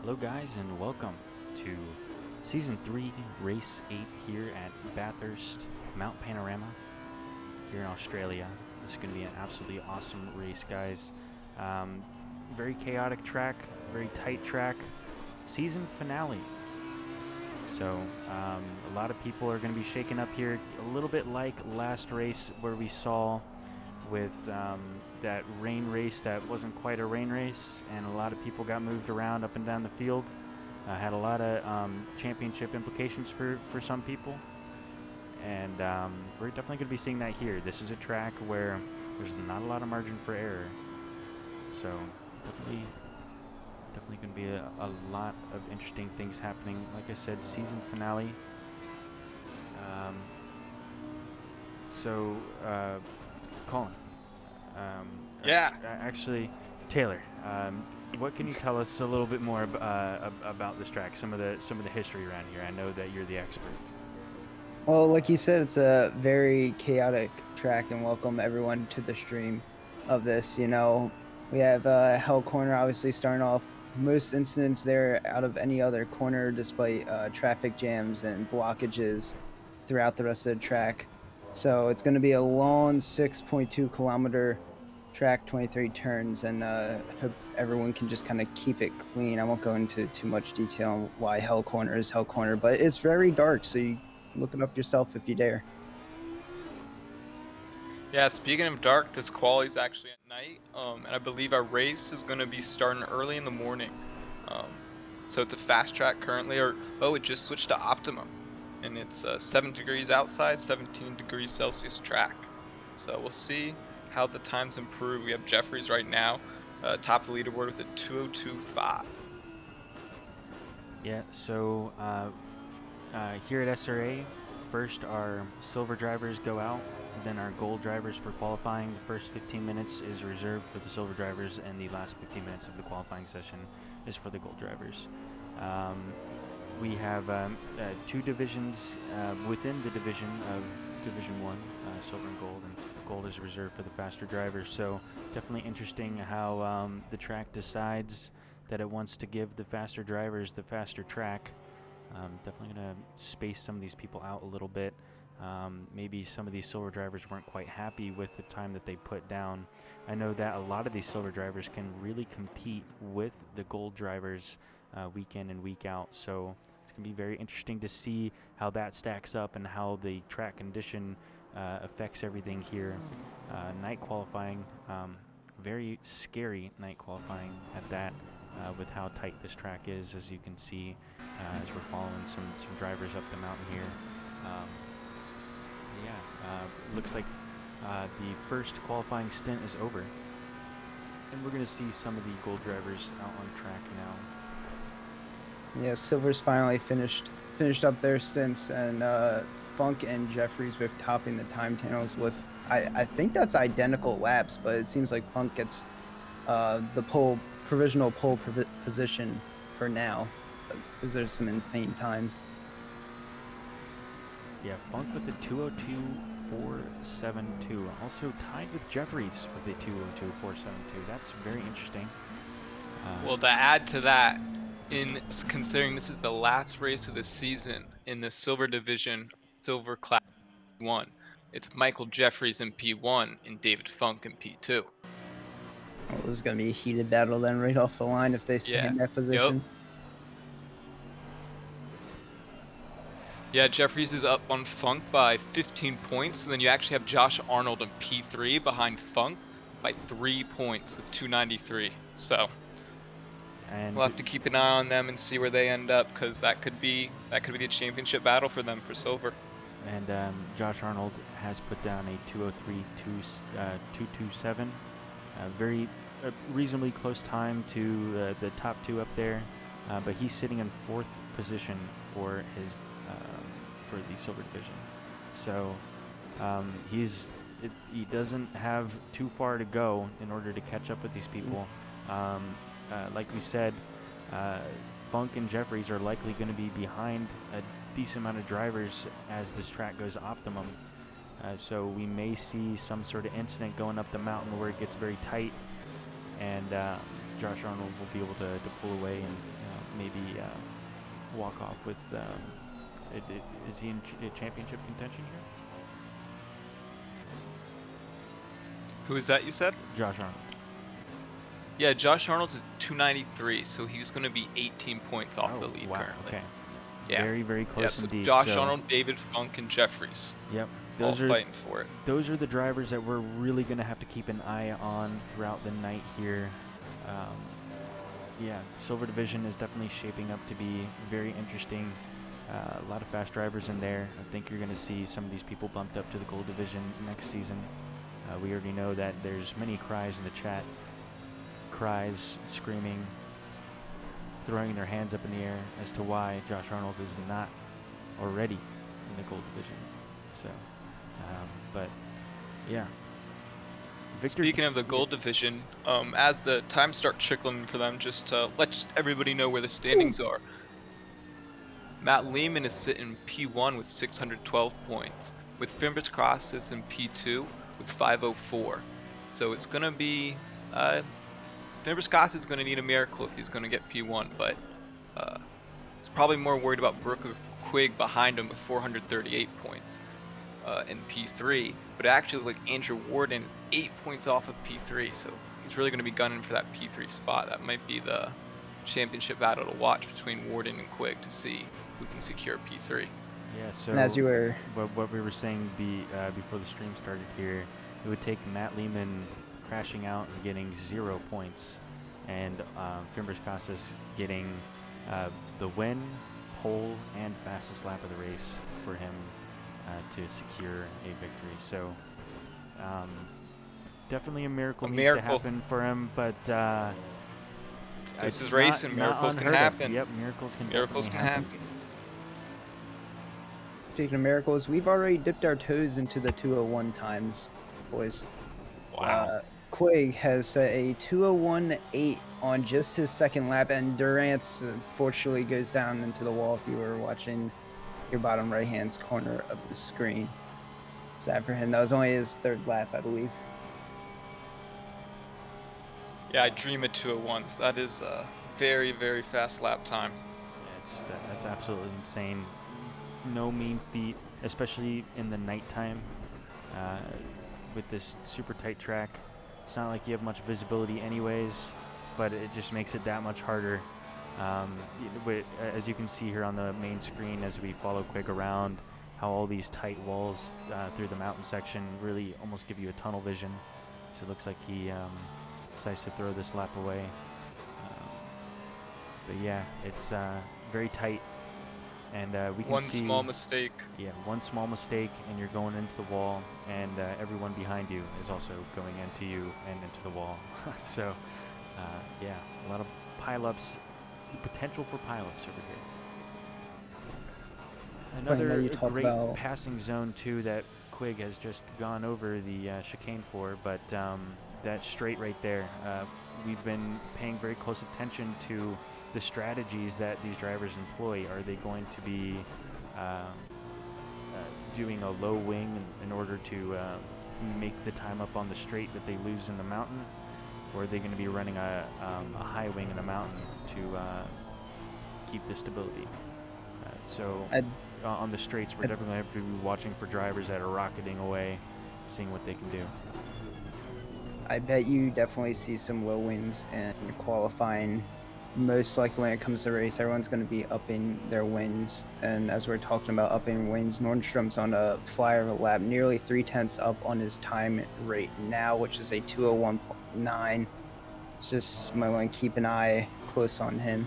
Hello guys and welcome to Season 3, Race 8 here at Bathurst Mount Panorama here in Australia. This is going to be an absolutely awesome race, guys. Very chaotic track, very tight track, season finale. So a lot of people are going to be shaken up here, a little bit like last race where we saw with that rain race that wasn't quite a rain race, and a lot of people got moved around up and down the field. Had a lot of championship implications for some people, and we're definitely going to be seeing that here. This is a track where there's not a lot of margin for error, so definitely going to be a lot of interesting things happening. Like I said, season finale. Colin. Yeah. Actually, Taylor, what can you tell us a little bit more about this track? Some of the history around here. I know that you're the expert. Well, like you said, it's a very chaotic track, and welcome everyone to the stream of this. You know, we have Hell Corner obviously starting off most incidents there out of any other corner, despite traffic jams and blockages throughout the rest of the track. So it's going to be a long 6.2 kilometer track, 23 turns, and hope everyone can just kind of keep it clean. I won't go into too much detail on why Hell Corner is Hell Corner, but it's very dark, so you look it up yourself if you dare. Yeah, speaking of dark, this quali's actually at night, and I believe our race is going to be starting early in the morning. So it's a fast track currently, it just switched to optimum, and it's 7 degrees outside, 17 degrees Celsius track. So we'll see how the times improve. We have Jeffries right now, top of the leaderboard with a 2:02.5. Yeah. So here at SRA, first our silver drivers go out, then our gold drivers for qualifying. The first 15 minutes is reserved for the silver drivers, and the last 15 minutes of the qualifying session is for the gold drivers. We have two divisions within the division of Division 1, silver and gold is reserved for the faster drivers. So definitely interesting how the track decides that it wants to give the faster drivers the faster track. Definitely going to space some of these people out a little bit. Maybe some of these silver drivers weren't quite happy with the time that they put down. I know that a lot of these silver drivers can really compete with the gold drivers week in and week out. So it's going to be very interesting to see how that stacks up and how the track condition affects everything here. Night qualifying, very scary night qualifying at that. With how tight this track is, as you can see, as we're following some drivers up the mountain here. Looks like the first qualifying stint is over, and we're going to see some of the gold drivers out on track now. Yeah, Silver's finally finished up their stints, and Funk and Jeffries both topping the timetables with I think that's identical laps, but it seems like Funk gets the provisional pole position for now, because there's some insane times. Yeah, Funk with the 2:02.472, also tied with Jeffries with the 2:02.472. That's very interesting. Well, to add to that, in considering this is the last race of the season in the silver division, silver class 1, it's Michael Jeffries in P1 and David Funk in P2. Well, this is going to be a heated battle then right off the line if they stay in that position. Yep. Yeah, Jeffries is up on Funk by 15 points, and then you actually have Josh Arnold in P3 behind Funk by 3 points with 293. So and we'll have to keep an eye on them and see where they end up, because that could be the championship battle for them for silver. And Josh Arnold has put down a 2:03.227, very reasonably close time to the top two up there, but he's sitting in fourth position for his for the silver division. So he doesn't have too far to go in order to catch up with these people. Like we said, Funk and Jeffries are likely going to be behind a decent amount of drivers as this track goes optimum. So we may see some sort of incident going up the mountain where it gets very tight, and Josh Arnold will be able to pull away and maybe walk off with. Is he in championship contention here? Who is that you said? Josh Arnold. Yeah, Josh Arnold's is 293, so he's going to be 18 points off the lead wow, currently. Okay. Yeah. Very, very close Yeah, so indeed. Josh so, Arnold, David Funk, and Jeffries Yep. all fighting for it. Those are the drivers that we're really going to have to keep an eye on throughout the night here. Yeah, Silver Division is definitely shaping up to be very interesting. A lot of fast drivers in there. I think you're going to see some of these people bumped up to the Gold Division next season. We already know that there's many cries in the chat. Cries, screaming, throwing their hands up in the air as to why Josh Arnold is not already in the Gold Division. So, but yeah. Victor, Speaking of the Gold Division, as the times start trickling for them, just to let everybody know where the standings are. Matt Lehman is sitting P1 with 612 points, with Fimbres Cross is in P2 with 504. So it's going to be, Fimbres Cross is going to need a miracle if he's going to get P1, but it's probably more worried about Brooke Quigg behind him with 438 points in P3. But actually, like Andrew Warden is 8 points off of P3, so he's really going to be gunning for that P3 spot. That might be the championship battle to watch between Warden and Quigg to see who can secure P3. Yeah, so And as you were, what we were saying before the stream started here, it would take Matt Lehman crashing out and getting 0 points, and Fimbres Casas getting the win, pole, and fastest lap of the race for him to secure a victory. So definitely a miracle needs to happen for him, but this is racing. Miracles can happen. Yep, miracles can happen. speaking of miracles, we've already dipped our toes into the 201 times, boys. Wow. Quigg has set a 201.8 on just his second lap, and Durant's unfortunately goes down into the wall if you were watching your bottom right-hand corner of the screen. Sad for him. That was only his third lap, I believe. Yeah, I dream of 201s. That is a very, very fast lap time. That's absolutely insane. No mean feat, especially in the nighttime with this super tight track. It's not like you have much visibility anyways, but it just makes it that much harder. As you can see here on the main screen as we follow Quigg around, how all these tight walls through the mountain section really almost give you a tunnel vision. So it looks like he decides to throw this lap away. But yeah, it's very tight. And we can see one small mistake. Yeah, one small mistake, and you're going into the wall, and everyone behind you is also going into you and into the wall. So, yeah, a lot of pileups, potential for pileups over here. Another great passing zone too that Quigg has just gone over the chicane for, but that straight right there, we've been paying very close attention to the strategies that these drivers employ. Are they going to be doing a low wing in order to make the time up on the straight that they lose in the mountain, or are they going to be running a high wing in the mountain to keep the stability? So on the straights, we're definitely going to have to be watching for drivers that are rocketing away, seeing what they can do. I bet you definitely see some low wings in qualifying. Most likely when it comes to race, everyone's going to be upping their wins. And as we're talking about upping wins, Nordstrom's on a flyer of a lap, nearly 3/10 up on his time rate now, which is a 201.9. It's just might want to keep an eye close on him.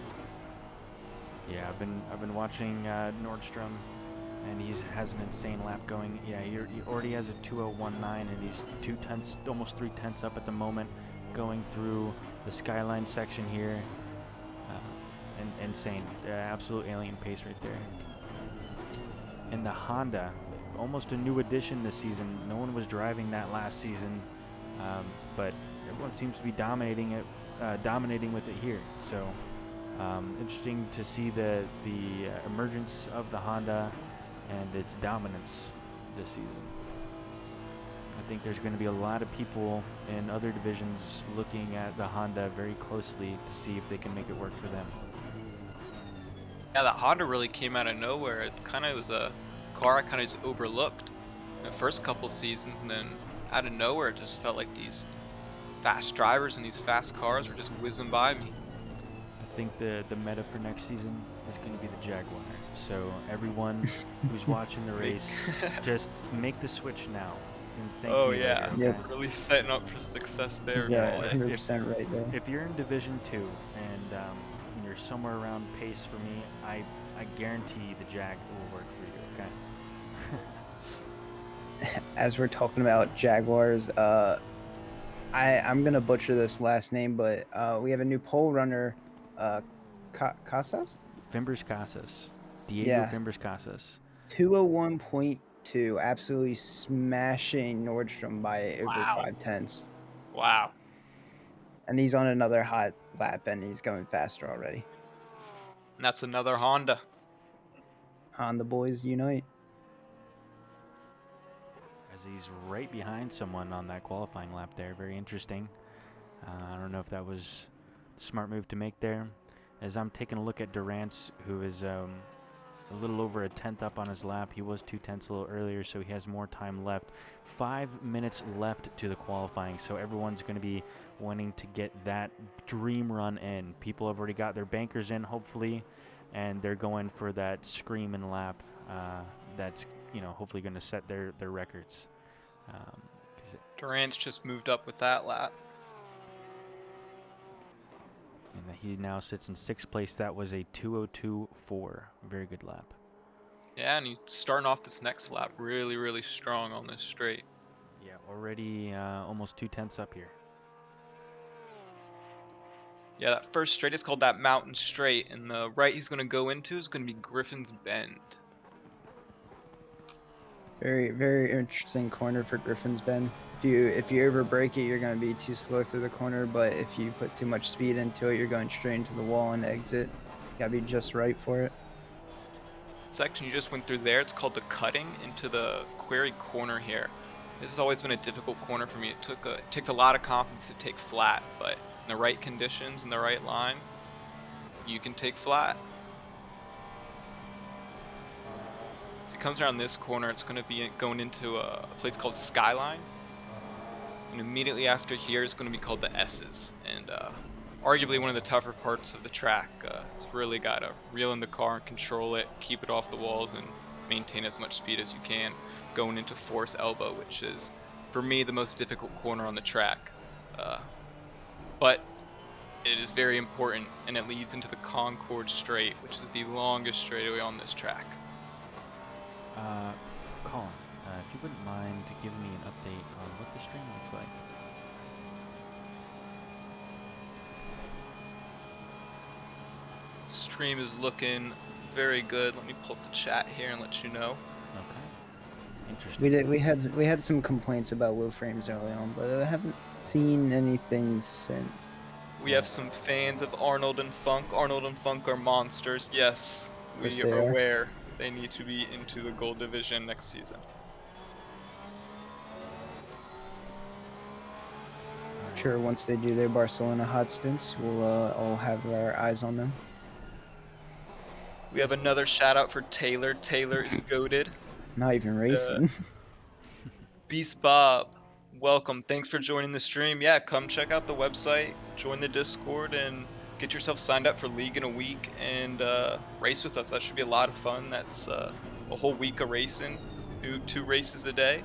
Yeah, I've been watching Nordstrom, and he has an insane lap going. Yeah, he already has a 201.9, and he's 2/10, almost 3/10 up at the moment, going through the Skyline section here. Insane, absolute alien pace right there. And the Honda, almost a new addition this season. No one was driving that last season, but everyone seems to be dominating with it here. So interesting to see the emergence of the Honda and its dominance this season. I think there's going to be a lot of people in other divisions looking at the Honda very closely to see if they can make it work for them. Yeah, that Honda really came out of nowhere. It kind of was a car I kind of just overlooked the first couple seasons, and then out of nowhere, it just felt like these fast drivers and these fast cars were just whizzing by me. I think the meta for next season is going to be the Jaguar. So everyone who's watching the Make- race, just make the switch now and thank oh me later. yeah, Okay. Yep. really setting up for success there, He's Yeah, Paulie. 100% right there. if you're in Division 2 and you're somewhere around pace for me, I guarantee the Jag will work for you. Okay. As we're talking about Jaguars, I'm gonna butcher this last name, but we have a new pole runner, Casas. Fimbres Casas, Diego Yeah, Fimbres Casas. 201.2, absolutely smashing Nordstrom by over Wow. 5 tenths, Wow. and he's on another hot lap, and he's going faster already. And that's another Honda. On the boys unite. As he's right behind someone on that qualifying lap there. Very interesting. I don't know if that was a smart move to make there. As I'm taking a look at Durant's, who is a little over a tenth up on his lap. He was 2/10 a little earlier, so he has more time left. 5 minutes left to the qualifying, so everyone's going to be wanting to get that dream run in. People have already got their bankers in, hopefully, and they're going for that screaming lap that's hopefully going to set their records. Durant's just moved up with that lap. And he now sits in 6th place. That was a 2:02.4. Very good lap. Yeah, and he's starting off this next lap really, really strong on this straight. Yeah, already almost 2/10 up here. Yeah, that first straight is called that mountain straight, and the right he's going to go into is going to be Griffin's Bend. Very, very interesting corner for Griffin's Bend. If you ever break it, you're going to be too slow through the corner, but if you put too much speed into it, you're going straight into the wall and exit. Got to be just right for it. Section you just went through there, it's called the cutting into the query corner here. This has always been a difficult corner for me. It takes a lot of confidence to take flat, but in the right conditions, in the right line, you can take flat. So he comes around this corner, it's going to be going into a place called Skyline. And immediately after here is going to be called the S's. And arguably one of the tougher parts of the track. It's really got to reel in the car and control it, keep it off the walls, and maintain as much speed as you can going into Force Elbow, which is, for me, the most difficult corner on the track. But it is very important, and it leads into the Concord Straight, which is the longest straightaway on this track. Colin, if you wouldn't mind giving me an update on what the stream looks like. Stream is looking very good. Let me pull up the chat here and let you know. Okay. Interesting. We had some complaints about low frames early on, but I haven't seen anything since. We have some fans of Arnold and Funk. Arnold and Funk are monsters. Yes, we Yes, they are are. aware they need to be into the gold division next season. Sure, once they do their Barcelona hot stints, we'll all have our eyes on them. We have another shout out for Taylor. Taylor is goated. Not even racing. Beast Bob, welcome. Thanks for joining the stream. Yeah, come check out the website, join the Discord, and get yourself signed up for League in a Week and race with us. That should be a lot of fun. That's a whole week of racing, two races a day,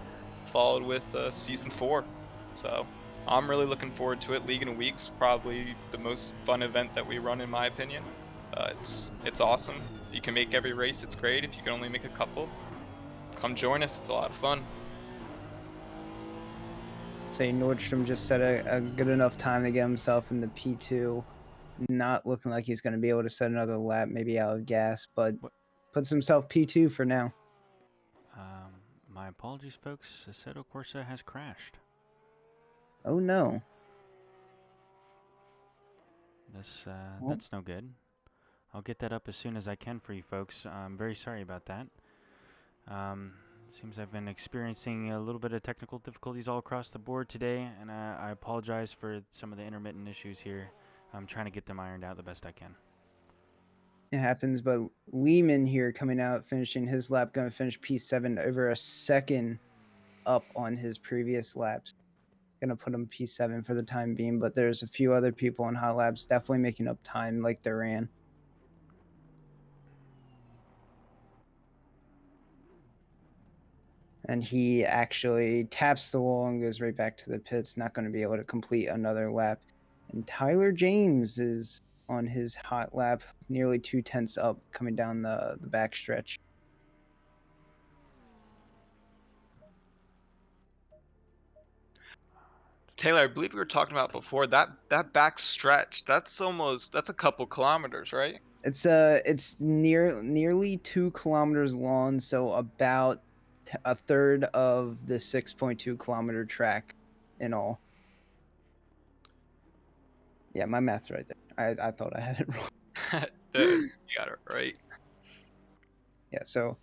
followed with Season 4. So I'm really looking forward to it. League in a Week's probably the most fun event that we run, in my opinion. It's awesome. If you can make every race, it's great. If you can only make a couple, come join us. It's a lot of fun. Say Nordstrom just set a good enough time to get himself in the P2. Not looking like he's going to be able to set another lap, maybe out of gas, but puts himself P2 for now. My apologies, folks. Assetto Corsa has crashed. Oh no. That's no good. I'll get that up as soon as I can for you folks. I'm very sorry about that. Seems I've been experiencing a little bit of technical difficulties all across the board today, and I apologize for some of the intermittent issues here. I'm trying to get them ironed out the best I can. it happens. But Lehman here coming out, finishing his lap, going to finish P7 over a second up on his previous laps. Going to put him P7 for the time being, but there's a few other people on hot laps definitely making up time, like Duran. And he actually taps the wall and goes right back to the pits, not going to be able to complete another lap. And Tyler James is on his hot lap, nearly 2/10 up, coming down the back stretch. Taylor, I believe we were talking about before that back stretch. That's a couple kilometers, right? It's nearly 2 kilometers long, so about a third of the 6.2 kilometer track in all. Yeah, my math's right there. I thought I had it wrong. You got it right. Yeah, so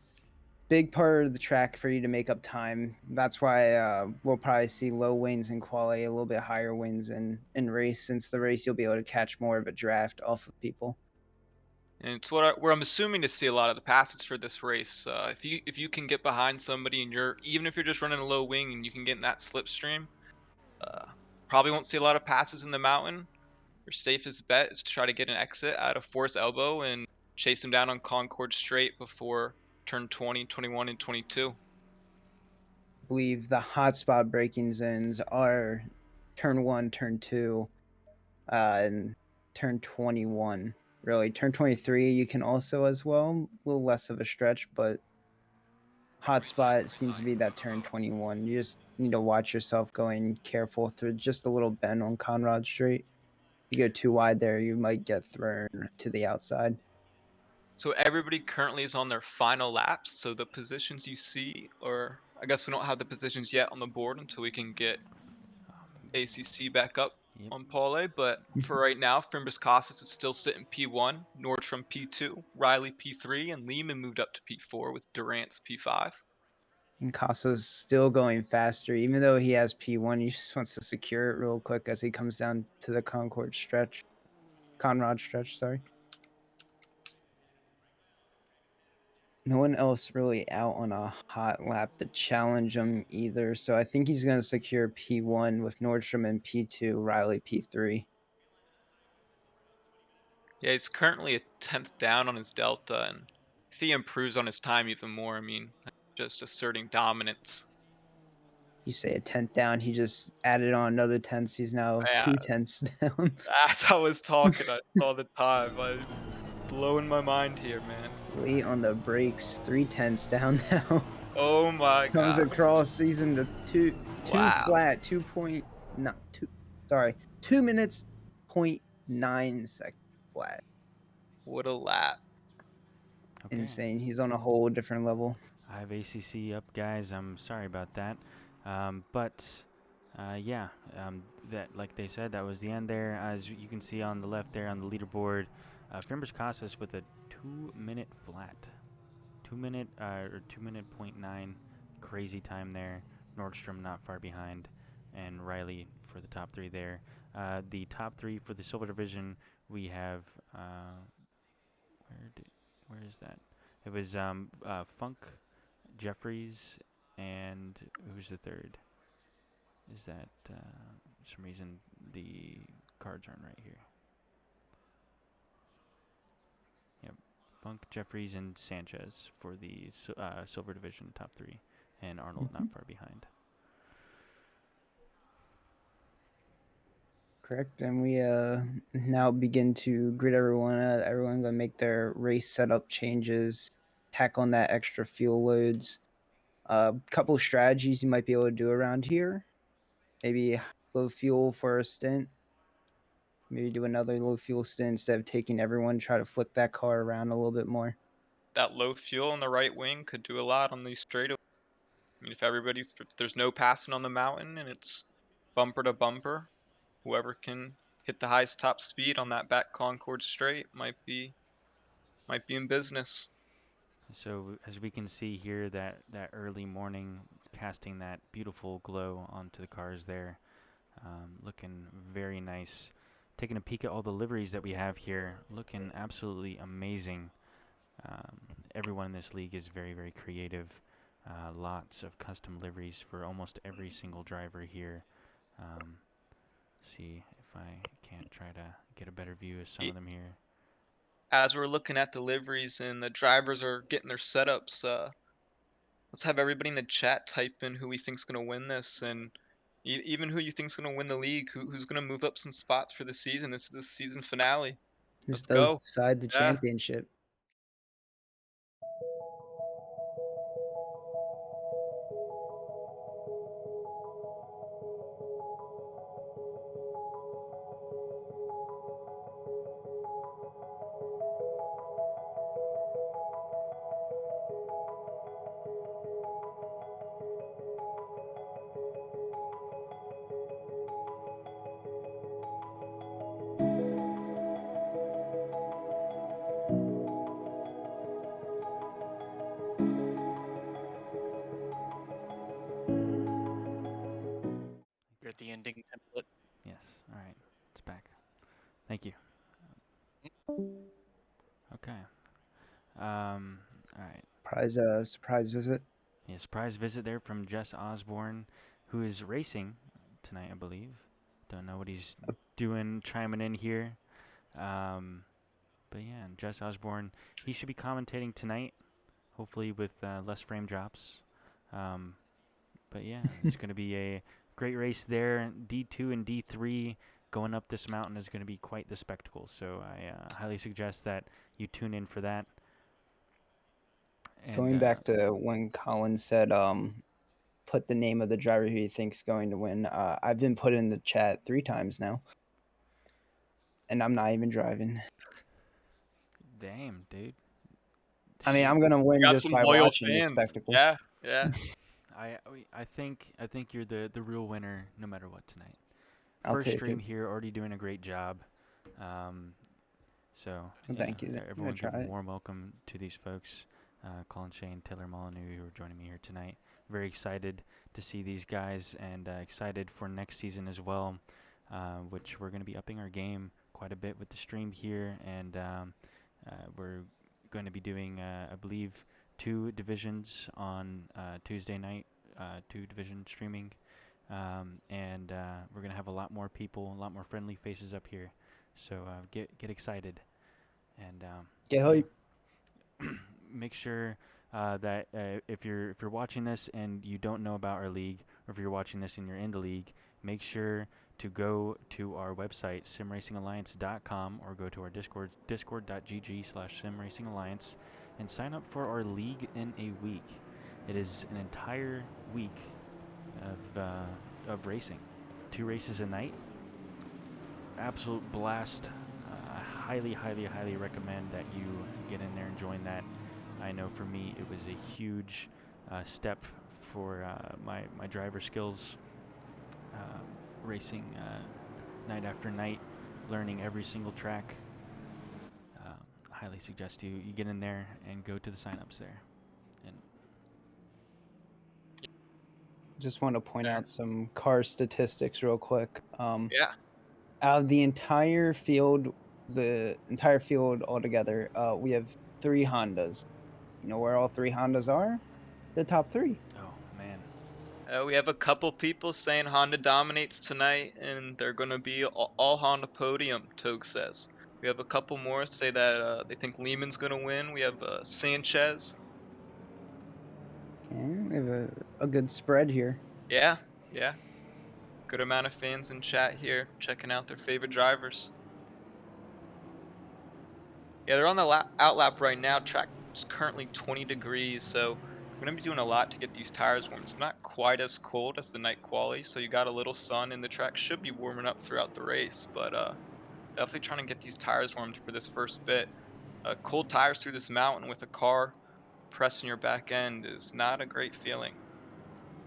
big part of the track for you to make up time. That's why we'll probably see low wins in quali, a little bit higher wins in race. Since the race, you'll be able to catch more of a draft off of people. And it's where I'm assuming to see a lot of the passes for this race. If you can get behind somebody and even if you're just running a low wing and you can get in that slipstream, uh, probably won't see a lot of passes in the mountain. Your safest bet is to try to get an exit out of Forest Elbow and chase him down on Concord Straight before turn 20, 21, and 22. I believe the hotspot braking zones are turn 1, turn 2, and turn 21. Really, turn 23 you can also as well. A little less of a stretch, but hotspot seems to be that turn 21. You just need to watch yourself going careful through just a little bend on Conrad Street. You go too wide there, you might get thrown to the outside. So everybody currently is on their final laps. So the positions you see, or I guess we don't have the positions yet on the board until we can get ACC back up Yep. on Pole. But for right now, Fimbres Casas is still sitting P1, Nordstrom P2, Riley P3, and Lehman moved up to P4 with Durant's P5. And Casa's still going faster, even though he has P1. He just wants to secure it real quick as he comes down to the Conrad stretch. Sorry. No one else really out on a hot lap to challenge him either. So I think he's going to secure P1 with Nordstrom and P2, Riley P3. Yeah, he's currently a 10th down on his delta, and if he improves on his time even more, I mean, just asserting dominance. You say a 10th down, he just added on another 10th. He's now Yeah, 2/10 down. as I was talking, I saw the time. I'm blowing my mind here, man. Late on the brakes, 3/10 down now. Oh my Comes god. across season to two Wow. flat, 2 point, not 2, sorry, 2 minutes, 0.9 seconds flat. What a lap. Okay. Insane. He's on a whole different level. I have ACC up, guys. I'm sorry about that. But yeah, that like they said, that was the end there. As you can see on the left there on the leaderboard, Fimbres Casas with a 2-minute flat, 2-minute or 2-minute .9, crazy time there. Nordstrom not far behind, and Riley for the top three there. The top three for the silver division, we have where is that? It was Funk, Jeffries, and who's the third? Is that for some reason the cards aren't right here? Yep, Funk, Jeffries, and Sanchez for the silver division top three, and Arnold not far behind. Correct. And we now begin to grid everyone. Everyone gonna make their race setup changes, tack on that extra fuel loads. A couple strategies you might be able to do around here. Maybe low fuel for a stint. Maybe do another low fuel stint instead of taking everyone. Try to flip that car around a little bit more. That low fuel on the right wing could do a lot on these straightaways. I mean, if there's no passing on the mountain and it's bumper to bumper, whoever can hit the highest top speed on that back Concord straight might be in business. So as we can see here, that early morning casting that beautiful glow onto the cars there, looking very nice. taking a peek at all the liveries that we have here, looking absolutely amazing. Everyone in this league is very, very creative. Lots of custom liveries for almost every single driver here. See if I can't try to get a better view of some of them here. As we're looking at the liveries and the drivers are getting their setups, let's have everybody in the chat type in who we think's gonna win this, and even who you think's gonna win the league, who's gonna move up some spots for the season. This is the season finale. This Let's does go. decide the Yeah. championship. You're at the ending template. Yes. All right. It's back. Thank you. Okay. All right. Surprise visit. Yeah, surprise visit there from Jess Osborne, who is racing tonight, I believe. Don't know what he's doing, chiming in here. But yeah, Jess Osborne, he should be commentating tonight, hopefully with less frame drops. But yeah, it's going to be a great race there. D2 and D3 going up this mountain is going to be quite the spectacle. So I highly suggest that you tune in for that. And, Going back to when Colin said, put the name of the driver who you think's going to win. I've been put in the chat 3 times now, and I'm not even driving. damn, dude. I mean, I'm gonna win Got just some by loyal watching the fans. spectacle. Yeah, yeah. I think you're the real winner no matter what tonight. I'll First take stream it. here, already doing a great job. So Well, thank you. everyone, try give a it. warm welcome to these folks, Colin Shane, Taylor Molyneux, who are joining me here tonight. Very excited to see these guys, and excited for next season as well, which we're going to be upping our game quite a bit with the stream here, and we're going to be doing, I believe, 2 divisions on Tuesday night, 2 division streaming. And we're gonna have a lot more people, a lot more friendly faces up here. So get excited, and Get hype. make sure that if you're watching this and you don't know about our league, or if you're watching this and you're in the league, make sure to go to our website simracingalliance.com, or go to our discord.gg/simracingalliance, and sign up for our league in a week. It is an entire week of racing, 2 races a night. Absolute blast. I highly recommend that you get in there and join that. I know for me it was a huge step for my driver skills, racing night after night, learning every single track. I highly suggest you get in there and go to the signups there. And Just want to point out some car statistics real quick. Yeah. Out of the entire field altogether, we have 3 Hondas. You know where all 3 Hondas are? The top 3. oh man, We have a couple people saying Honda dominates tonight, and they're going to be all Honda podium, Togue says. We have a couple more say that they think Lehman's going to win. We have Sanchez. Okay, we have a good spread here. Yeah, yeah. Good amount of fans in chat here checking out their favorite drivers. Yeah, they're on the outlap right now. Track is currently 20 degrees, so we're going to be doing a lot to get these tires warm. It's not quite as cold as the night quali, so you got a little sun, and the track should be warming up throughout the race, but definitely trying to get these tires warmed for this first bit. Cold tires through this mountain with a car pressing your back end is not a great feeling.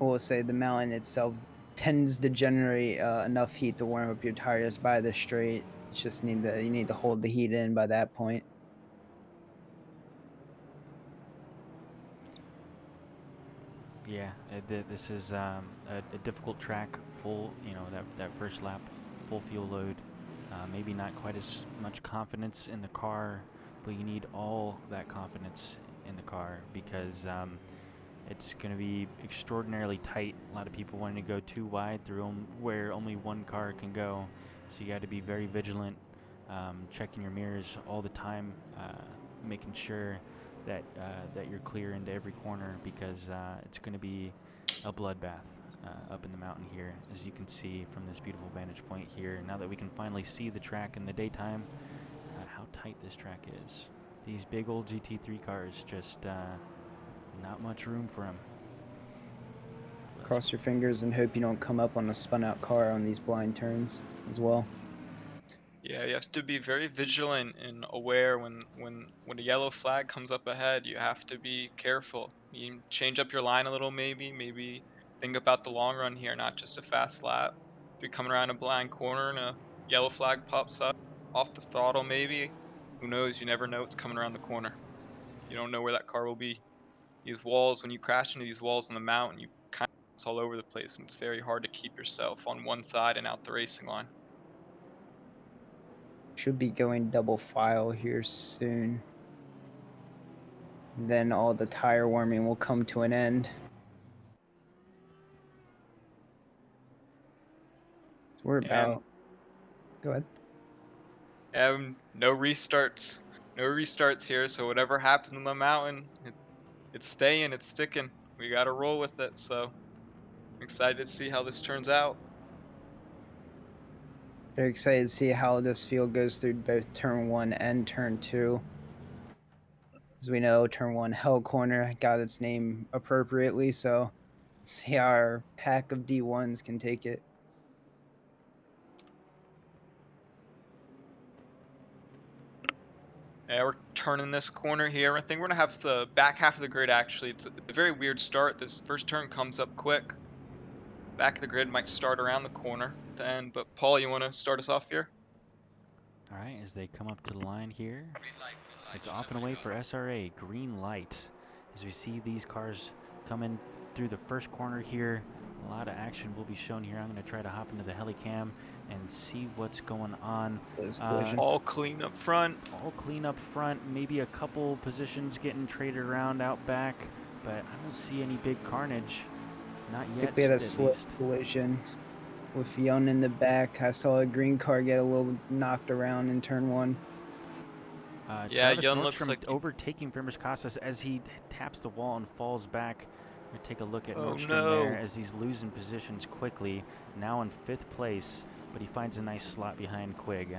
I will say the mountain itself tends to generate enough heat to warm up your tires by the straight. You just need to hold the heat in by that point. yeah, this is a difficult track. Full, that first lap, full fuel load. Maybe not quite as much confidence in the car, but you need all that confidence in the car because it's going to be extraordinarily tight. A lot of people wanting to go too wide through where only one car can go. So you got to be very vigilant, checking your mirrors all the time, making sure that you're clear into every corner because it's going to be a bloodbath up in the mountain here, as you can see from this beautiful vantage point here. Now that we can finally see the track in the daytime, how tight this track is. These big old GT3 cars just not much room for them. Cross your fingers and hope you don't come up on a spun out car on these blind turns as well. Yeah, you have to be very vigilant and aware when a yellow flag comes up ahead. You have to be careful. You change up your line a little, maybe think about the long run here, not just a fast lap. If you're coming around a blind corner and a yellow flag pops up, off the throttle maybe. Who knows? You never know what's coming around the corner. You don't know where that car will be. These walls, when you crash into these walls in the mountain, you kind of bounce all over the place, and it's very hard to keep yourself on one side and out the racing line. Should be going double file here soon. Then all the tire warming will come to an end. So we're about. Go ahead. No restarts. No restarts here, so whatever happened in the mountain, it's staying, it's sticking. We gotta roll with it, so I'm excited to see how this turns out. Very excited to see how this field goes through both turn 1 and turn 2. As we know, turn 1 Hell Corner got its name appropriately, so let's see how our pack of D1s can take it. Yeah, we're turning this corner here. I think we're gonna have the back half of the grid actually. It's a very weird start. This first turn comes up quick. Back of the grid might start around the corner then, but Paul, you wanna start us off here? All right, as they come up to the line here, it's off and away for SRA. Green light. As we see these cars coming through the first corner here, a lot of action will be shown here. I'm going to try to hop into the helicam and see what's going on. All clean up front. All clean up front. Maybe a couple positions getting traded around out back, but I don't see any big carnage. Not yet. I think we had a slip collision with Yon in the back. I saw a green car get a little knocked around in turn 1. Yeah, Travis Yon Nordstrom looks like overtaking Fimers Casas as he taps the wall and falls back. We're gonna take a look at Nordstrom no. there as he's losing positions quickly. Now in 5th place, but he finds a nice slot behind Quig.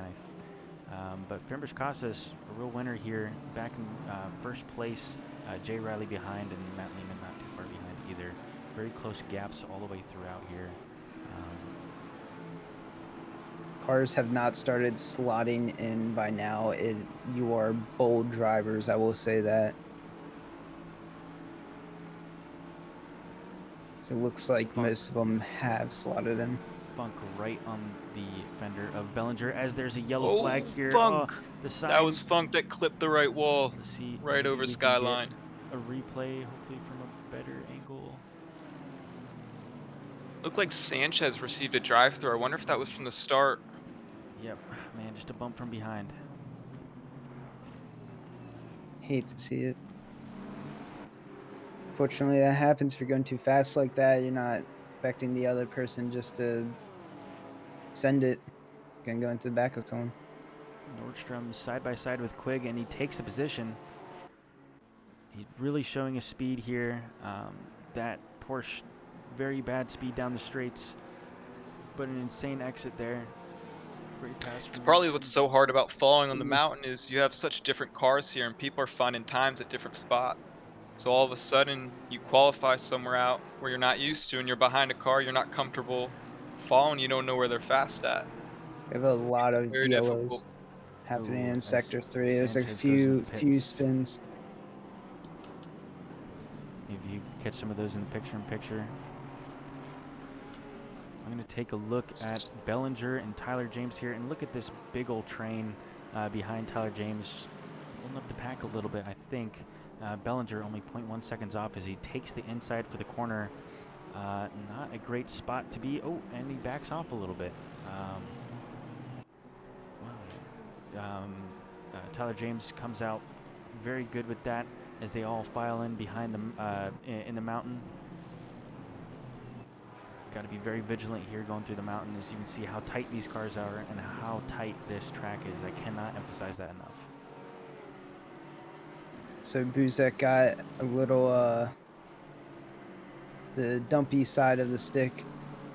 But Fimers Casas, a real winner here, back in 1st place. Jay Riley behind and Matt Lehman not too far behind either. Very close gaps all the way throughout here. Cars have not started slotting in by now. You are bold drivers, I will say that. So it looks like most of them have slotted in. Funk right on the fender of Bellinger as there's a yellow flag here. Funk! The side. That was Funk that clipped the right wall. Let's see, right over Skyline. A replay, hopefully from a better angle. Looked like Sanchez received a drive-through. I wonder if that was from the start. Yep, man, just a bump from behind. Hate to see it. Fortunately, that happens if you're going too fast like that. You're not expecting the other person just to send it. Gonna go into the back of someone. Nordstrom side by side with Quig, and he takes a position. He's really showing his speed here. That Porsche, very bad speed down the straights, but an insane exit there. Great pass. It's probably what's so hard about falling on the mountain is you have such different cars here, and people are finding times at different spots. So all of a sudden, you qualify somewhere out where you're not used to, and you're behind a car you're not comfortable following. You don't know where they're fast at. We have a lot of very yellows difficult. happening in as Sector 3. There's a Sanchez goes few into pits. spins. If you catch some of those in the picture-in-picture. I'm going to take a look at Bellinger and Tyler James here, and look at this big old train behind Tyler James. Holding up the pack a little bit, I think. Bellinger only 0.1 seconds off as he takes the inside for the corner. Not a great spot to be. Oh, and he backs off a little bit. Tyler James comes out very good with that as they all file in behind them in the mountain. Got to be very vigilant here going through the mountain, as you can see how tight these cars are and how tight this track is. I cannot emphasize that enough. So Buzek got a little the dumpy side of the stick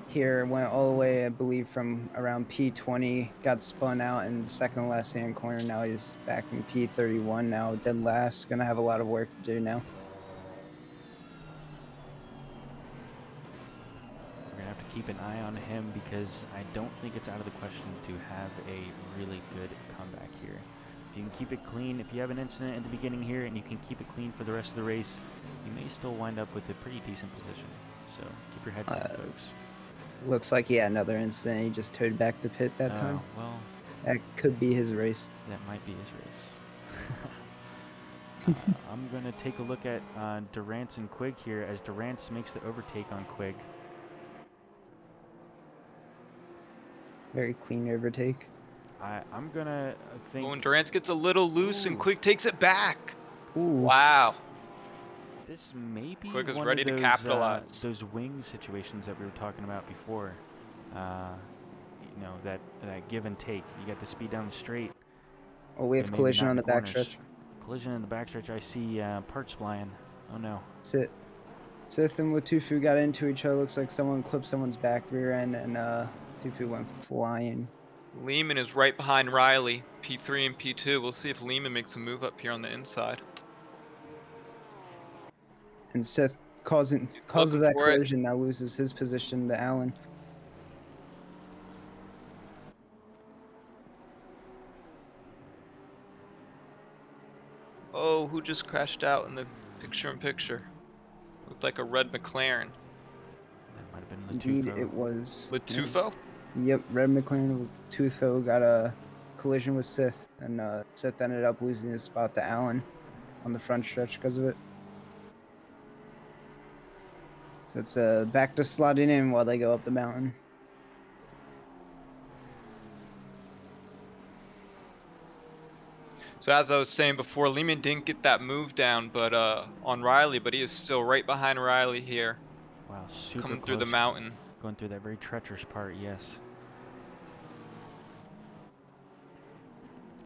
here, went all the way, I believe, from around P20, got spun out in the second to last hand corner. Now he's back in P31 now, dead last. Gonna have a lot of work to do now. We're gonna have to keep an eye on him because I don't think it's out of the question to have a really good comeback here. If you can keep it clean, if you have an incident at the beginning here and you can keep it clean for the rest of the race, you may still wind up with a pretty decent position. So keep your heads down, folks. Looks like he had another incident. He just towed back to pit that time. Well, that could be his race. That might be his race. I'm going to take a look at Durrance and Quigg here as Durrance makes the overtake on Quigg. Very clean overtake. I'm going to think... Oh, and Durrance gets a little loose and Quigg takes it back. Ooh. Wow. This may be Quigg is one ready of to those, capitalize. Those wing situations that we were talking about before. You know, that give and take. You got the speed down the straight. Oh, we have collision on the backstretch. Collision in the backstretch. I see parts flying. Oh no. Sith and Latufu got into each other. Looks like someone clipped someone's back rear end, and Tufu went flying. Lehman is right behind Riley, P3 and P2. We'll see if Lehman makes a move up here on the inside. And Sith, cause of that collision, now loses his position to Allen. Oh, who just crashed out in the picture-in-picture? Looked like a red McLaren. That might have been Latufo. Indeed, it was. Latufo? Yep, red McLaren Latufo got a collision with Sith, and Sith ended up losing his spot to Allen on the front stretch because of it. It's back to slotting in while they go up the mountain. So as I was saying before, Lehman didn't get that move down, but on Riley, but he is still right behind Riley here. Wow, super coming close. Through the mountain. Going through that very treacherous part, yes.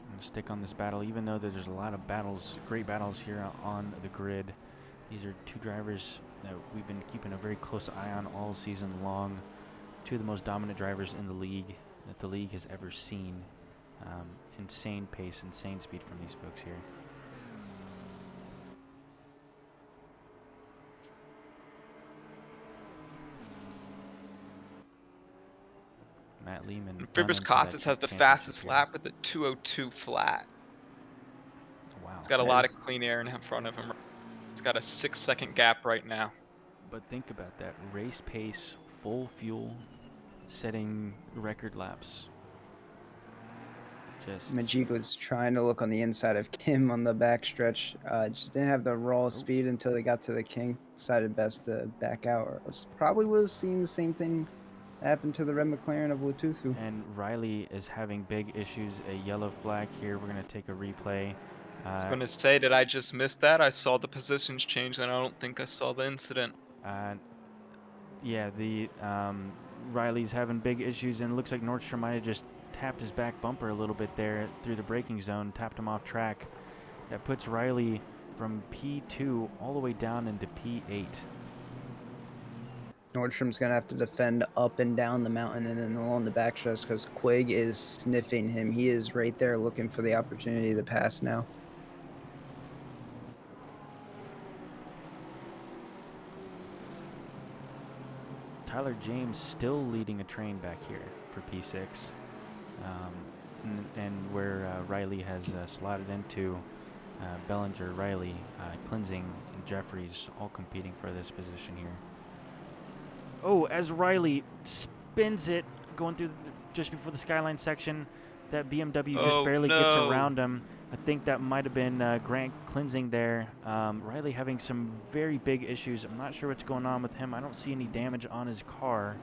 I'm gonna stick on this battle, even though there's a lot of battles, great battles here on the grid. These are two drivers that we've been keeping a very close eye on all season long. Two of the most dominant drivers in the league that the league has ever seen. Insane pace, insane speed from these folks here. Matt Lehman. Fibers Costas has the fastest lap with a 2:02 flat. Wow. He's got a lot of clean air in front of him. He's got a 6-second gap right now. But think about that. Race pace, full fuel, setting record laps. Majid was trying to look on the inside of Kim on the backstretch. Just didn't have the raw speed until they got to the King. Decided best to back out, or else probably would have seen the same thing happen to the red McLaren of Latufu. And Riley is having big issues. A yellow flag here. We're going to take a replay. I was going to say, did I just miss that? I saw the positions change, and I don't think I saw the incident. Yeah, the Riley's having big issues, and it looks like Nordstrom might have just tapped his back bumper a little bit there through the braking zone, tapped him off track. That puts Riley from P2 all the way down into P8. Nordstrom's going to have to defend up and down the mountain and then along the backstretch because Quigg is sniffing him. He is right there looking for the opportunity to pass now. Tyler James still leading a train back here for P6. And where Riley has slotted into Bellinger, Riley, Cleansing, and Jeffries all competing for this position here. Oh, as Riley spins it, going through just before the Skyline section, that BMW just barely gets around him. I think that might have been Grant Cleansing there. Riley having some very big issues. I'm not sure what's going on with him. I don't see any damage on his car.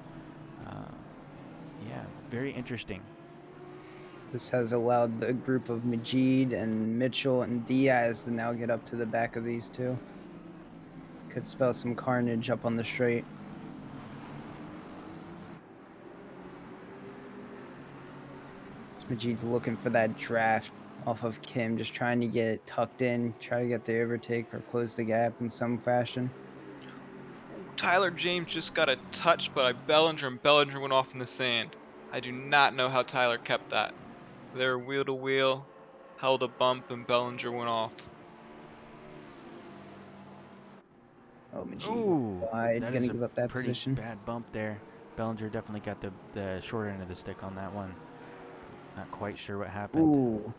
Yeah, very interesting. This has allowed the group of Majid and Mitchell and Diaz to now get up to the back of these two. Could spell some carnage up on the straight. Majid's looking for that draft off of Kim, just trying to get it tucked in, try to get the overtake or close the gap in some fashion. Ooh, Tyler James just got a touch by Bellinger, and Bellinger went off in the sand. I do not know how Tyler kept that. They were wheel to wheel, held a bump, and Bellinger went off. Oh, Majid Ooh, wide, that gonna is a give up that pretty position. bad bump there. Bellinger definitely got the short end of the stick on that one. Not quite sure what happened. Ooh.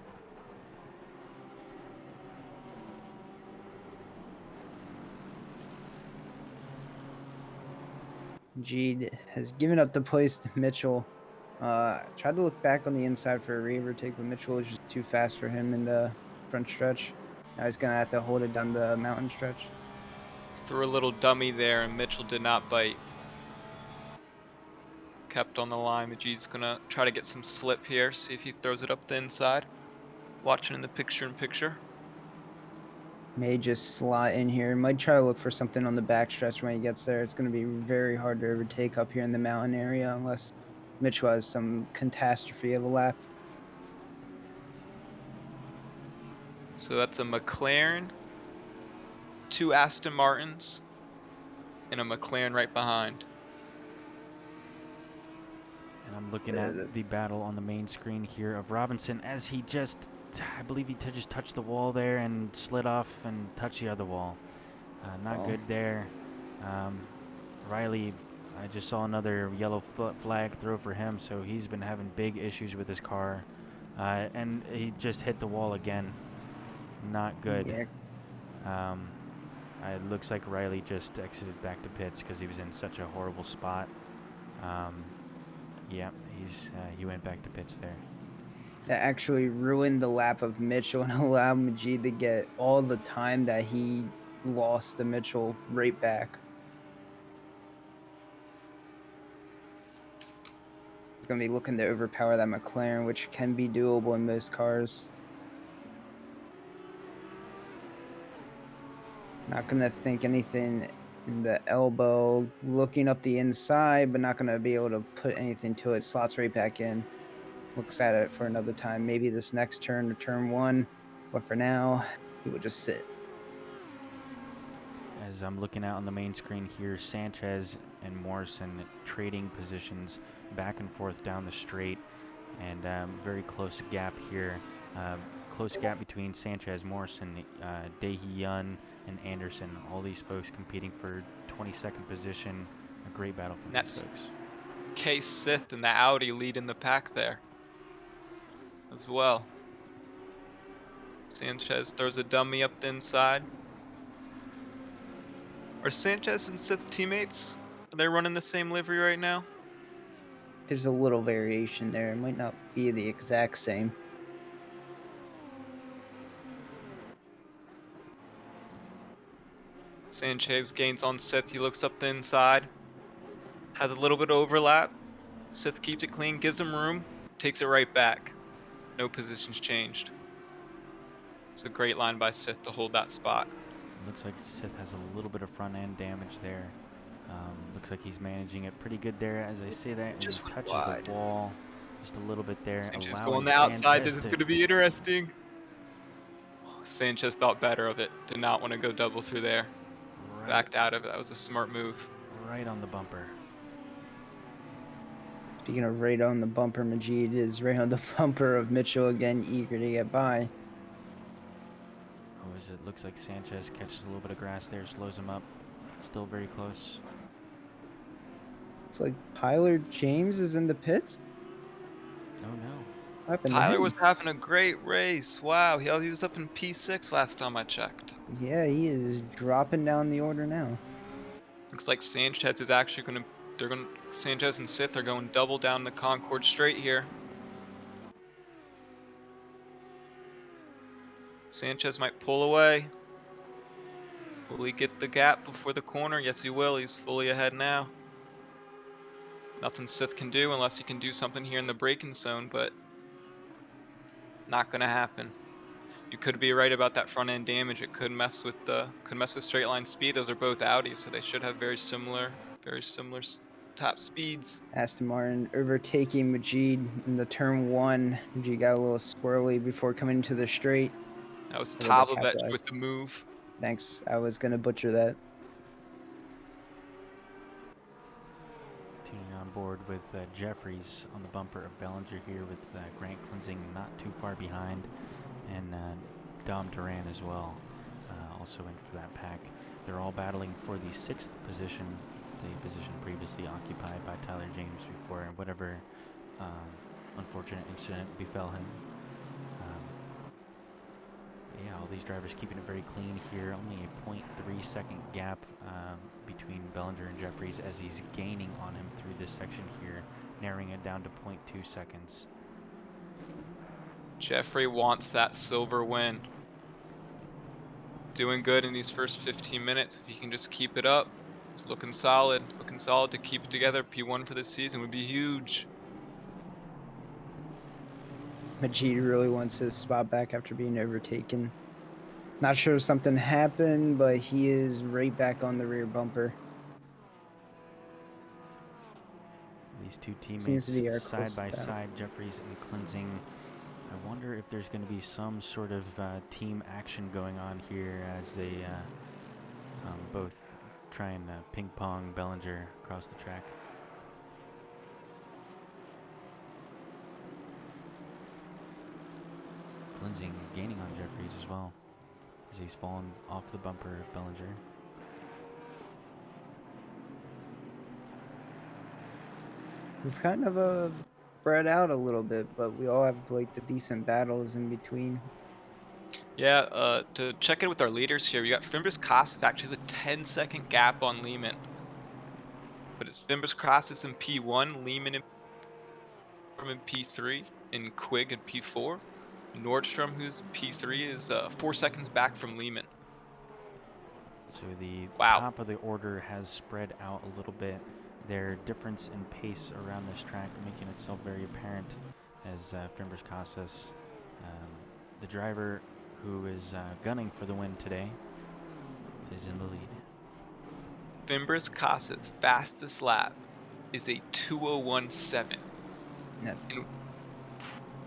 Majid has given up the place to Mitchell. Tried to look back on the inside for a re-overtake, but Mitchell was just too fast for him in the front stretch. Now he's gonna have to hold it down the mountain stretch. Threw a little dummy there, and Mitchell did not bite. Kept on the line. Majid's gonna try to get some slip here, see if he throws it up the inside. Watching in the picture-in-picture. May just slot in here. Might try to look for something on the back stretch when he gets there. It's going to be very hard to overtake up here in the mountain area unless Mitchell has some catastrophe of a lap. So that's a McLaren, 2 Aston Martins, and a McLaren right behind. And I'm looking at the battle on the main screen here of Robinson as he just, I believe he just touched the wall there and slid off and touched the other wall. Not good there. Riley, I just saw another yellow flag throw for him, so he's been having big issues with his car. And he just hit the wall again. Not good. Yeah. It looks like Riley just exited back to pits because he was in such a horrible spot. Yeah, he went back to pits there. That actually ruined the lap of Mitchell and allowed Majid to get all the time that he lost to Mitchell right back. He's going to be looking to overpower that McLaren, which can be doable in most cars. Not going to think anything in the elbow, looking up the inside, but not going to be able to put anything to it. Slots right back in. Looks at it for another time. Maybe this next turn or turn one, but for now, he will just sit. As I'm looking out on the main screen here, Sanchez and Morrison trading positions back and forth down the straight, and very close gap here. Close gap between Sanchez, Morrison, Dae-Hyun, and Anderson. All these folks competing for 22nd position. A great battle for these folks. Case Sith and the Audi leading the pack there as well. Sanchez throws a dummy up the inside. Are Sanchez and Sith teammates? Are they running the same livery right now? There's a little variation there. It might not be the exact same. Sanchez gains on Sith. He looks up the inside. Has a little bit of overlap. Sith keeps it clean, gives him room, takes it right back. No positions changed. It's a great line by Sith to hold that spot. Looks like Sith has a little bit of front end damage there. Looks like he's managing it pretty good there. As I say that, and he touches the wall just a little bit there. Sanchez going the outside. This is going to be interesting. Sanchez thought better of it. Did not want to go double through there. Backed out of it. That was a smart move. Right on the bumper. Speaking of right on the bumper, Majid is right on the bumper of Mitchell again, eager to get by. Oh, as it looks like Sanchez catches a little bit of grass there, slows him up. Still very close. It's like Tyler James is in the pits. Oh no. What happened to Tyler him? was having a great race. Wow, he was up in P6 last time I checked. Yeah, he is dropping down the order now. Looks like Sanchez is actually Sanchez and Sith are going double down the Concord straight here. Sanchez might pull away. Will he get the gap before the corner? Yes, he will. He's fully ahead now. Nothing Sith can do unless he can do something here in the braking zone, but Not gonna happen. You could be right about that front end damage. It could mess with straight line speed. Those are both Audis, so they should have very similar top speeds. Aston Martin overtaking Majid in the turn 1. Majid got a little squirrely before coming into the straight. That was Able to Tavlovich with capitalize. the move. Thanks. I was going to butcher that. Tuning on board with Jeffries on the bumper of Bellinger here, with Grant Cleansing not too far behind, and Dom Duran as well, also in for that pack. They're all battling for the 6th position, the position previously occupied by Tyler James before whatever unfortunate incident befell him. Yeah, all these drivers keeping it very clean here. Only a 0.3 second gap between Bellinger and Jeffries as he's gaining on him through this section here, narrowing it down to 0.2 seconds. Jeffrey wants that silver win. Doing good in these first 15 minutes. If he can just keep it up, it's looking solid. Looking solid to keep it together. P1 for this season would be huge. Majid really wants his spot back after being overtaken. Not sure if something happened, but he is right back on the rear bumper. These two teammates Seems to be our side by closest side, Jeffries and Cleansing. I wonder if there's going to be some sort of team action going on here as they both try and ping pong Bellinger across the track. Cleansing gaining on Jeffries as well as he's fallen off the bumper of Bellinger. We've kind of spread out a little bit, but we all have like the decent battles in between. Yeah, to check in with our leaders here, we got Fimbres Casas actually has a 10-second gap on Lehman. But it's Fimbres Casas in P1, Lehman in P3, and Quigg in P4. Nordstrom, who's P3, is 4 seconds back from Lehman. So the Wow. top of the order has spread out a little bit. Their difference in pace around this track making itself very apparent as Fimbres Casas, the driver who is gunning for the win today, is in the lead. Fimbres Casas' fastest lap is a 2:01.7. Yeah. And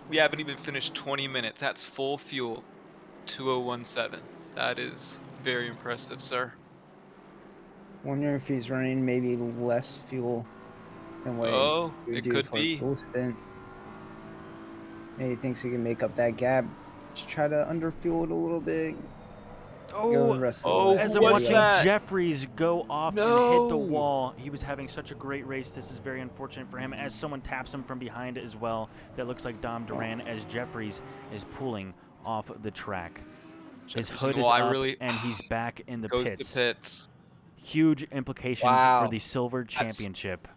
we haven't even finished 20 minutes. That's full fuel. 2:01.7. That is very impressive, sir. Wonder if he's running maybe less fuel than what Oh, he would it do could for be. a full stint. Maybe he thinks he can make up that gap. Just try to underfuel it a little bit. Go the rest of the way. As who I'm was watching that? Jeffries go off and hit the No. wall, he was having such a great race. This is very unfortunate for him as someone taps him from behind as well. That looks like Dom Duran as Jeffries is pulling off the track. His hood is up and he's back in the goes pits. to pits. Huge implications for the silver championship.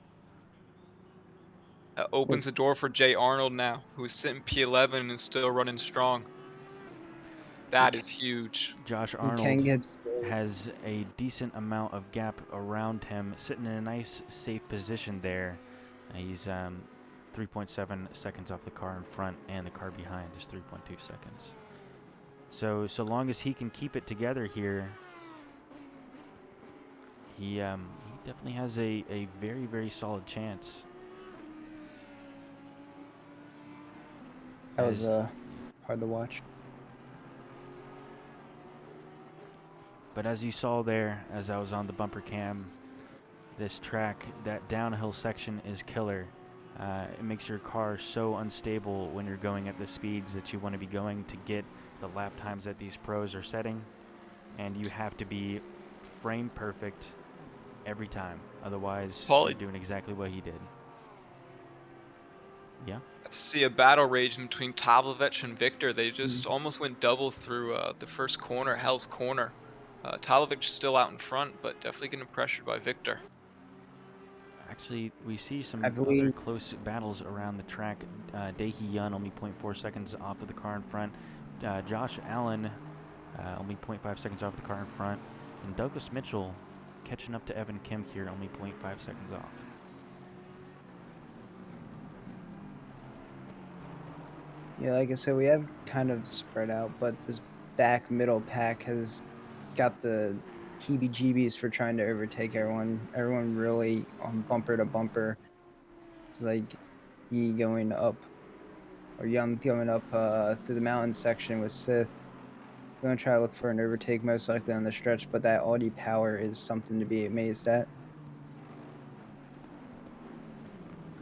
That opens the door for Jay Arnold now, who's sitting P11 and is still running strong. That is huge. Josh Arnold has a decent amount of gap around him, sitting in a nice, safe position there. He's 3.7 seconds off the car in front, and the car behind is 3.2 seconds. So long as he can keep it together here, he definitely has a very, very solid chance. That was hard to watch. But as you saw there, as I was on the bumper cam, this track, that downhill section is killer. It makes your car so unstable when you're going at the speeds that you want to be going to get the lap times that these pros are setting. And you have to be frame perfect every time. Otherwise, you're doing exactly what he did. Yeah? I see a battle raging between Tavlovich and Victor. They just almost went double through the first corner, Hell's Corner. Tavlovich still out in front, but definitely getting pressured by Victor. Actually, we see some other close battles around the track. Daehee Yun only 0.4 seconds off of the car in front. Josh Allen only 0.5 seconds off the car in front. And Douglas Mitchell catching up to Evan Kim here, only 0.5 seconds off. Yeah, like I said, we have kind of spread out, but this back middle pack has got the heebie-jeebies for trying to overtake everyone. Everyone really on bumper to bumper. It's like Yi going up or Young going up through the mountain section with Sith. Gonna try to look for an overtake most likely on the stretch, but that Audi power is something to be amazed at.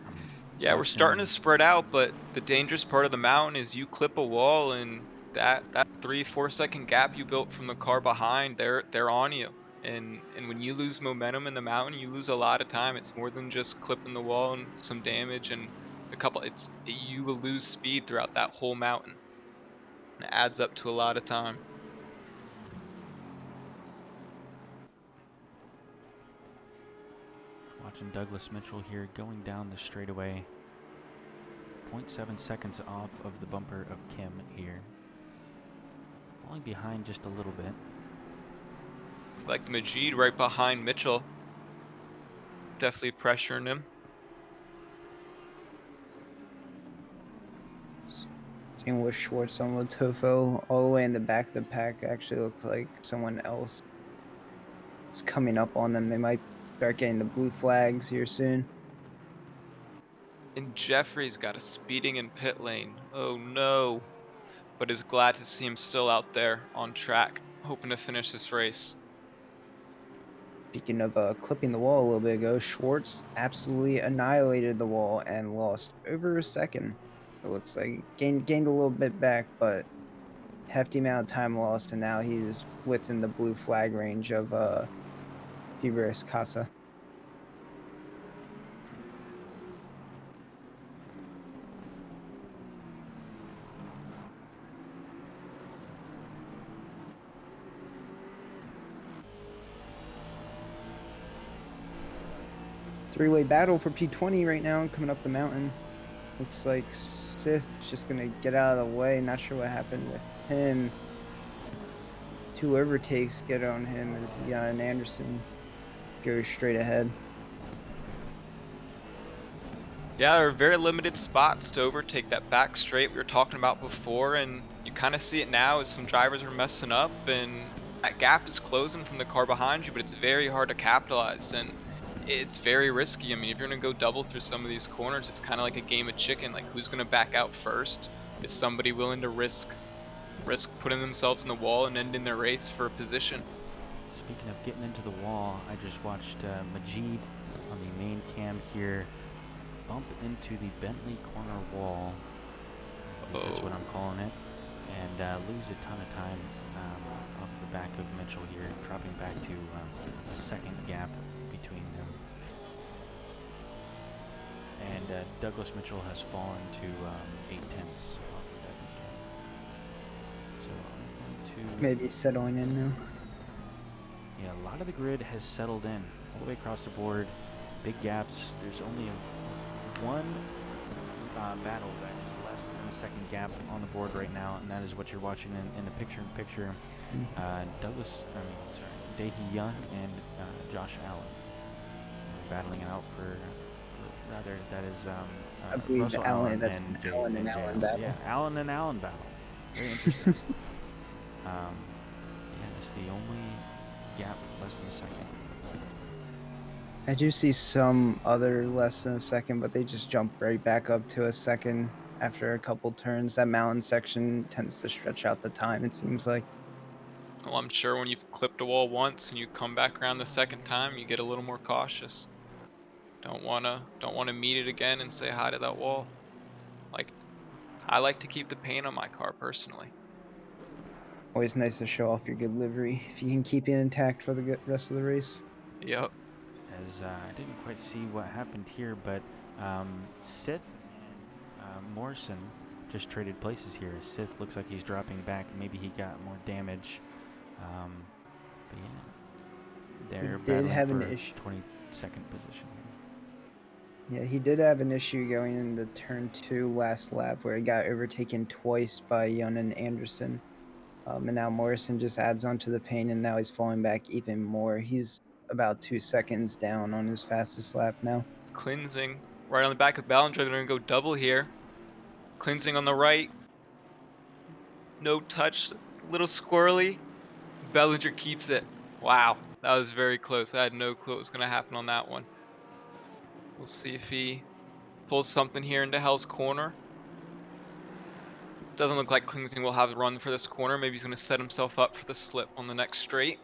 I'm Yeah, we're starting watching. to spread out, but the dangerous part of the mountain is you clip a wall and that 3-4 second gap you built from the car behind, they're on you. And when you lose momentum in the mountain, you lose a lot of time. It's more than just clipping the wall and some damage and a couple you will lose speed throughout that whole mountain. And it adds up to a lot of time. Watching Douglas Mitchell here going down the straightaway. 0.7 seconds off of the bumper of Kim here. Falling behind just a little bit. Like Majid right behind Mitchell, definitely pressuring him. Seeing with Schwartz on Lotofo all the way in the back of the pack actually looks like someone else is coming up on them. They might start getting the blue flags here soon. And Jeffrey's got a speeding in pit lane. Oh no. But is glad to see him still out there on track, hoping to finish this race. Speaking of clipping the wall a little bit ago, Schwartz absolutely annihilated the wall and lost over a second. It looks like gained a little bit back, but hefty amount of time lost, and now he's within the blue flag range of Fibres Casa. Three-way battle for P20 right now, coming up the mountain. Looks like Sith is just gonna get out of the way. Not sure what happened with him. Two overtakes get on him as Jan Anderson goes straight ahead. Yeah, there are very limited spots to overtake that back straight we were talking about before, and you kind of see it now as some drivers are messing up, and that gap is closing from the car behind you, but it's very hard to capitalize, and it's very risky. I mean, if you're going to go double through some of these corners, it's kind of like a game of chicken. Like, who's going to back out first? Is somebody willing to risk putting themselves in the wall and ending their race for a position? Speaking of getting into the wall, I just watched Majid on the main cam here bump into the Bentley corner wall. At least that's what I'm calling it. And lose a ton of time off the back of Mitchell here, dropping back to a second gap between them. And Douglas Mitchell has fallen to 8/10 off of that weekend. So I'm going to... Maybe settling in now. Yeah, a lot of the grid has settled in all the way across the board. Big gaps. There's only one battle that is less than a second gap on the board right now, and that is what you're watching in the picture-in-picture. Daehee Yun and Josh Allen battling it out for rather, that is I believe Russell Allen. That's and an Allen and Allen battle. Yeah, Allen and Allen battle. Very interesting. Yeah, it's the only gap less than a second. I do see some other less than a second, but they just jump right back up to a second after a couple turns. That mountain section tends to stretch out the time, it seems like. Well, I'm sure when you've clipped a wall once and you come back around the second time, you get a little more cautious. Don't wanna meet it again and say hi to that wall. Like, I like to keep the paint on my car personally. Always nice to show off your good livery if you can keep it intact for the rest of the race. Yep. As I didn't quite see what happened here, but Sith and Morrison just traded places here. Sith looks like he's dropping back. Maybe he got more damage. But yeah, they're did have an battling issue. for 22nd position here. Yeah, he did have an issue going into turn 2 last lap where he got overtaken twice by Young and Anderson. And now Morrison just adds on to the pain, and now he's falling back even more. He's about 2 seconds down on his fastest lap now. Cleansing right on the back of Ballinger. They're gonna go double here. Cleansing on the right. No touch, little squirrely. Bellinger keeps it. Wow, that was very close. I had no clue what was gonna happen on that one. We'll see if he pulls something here into Hell's corner. Doesn't look like Klingsing will have a run for this corner. Maybe he's gonna set himself up for the slip on the next straight.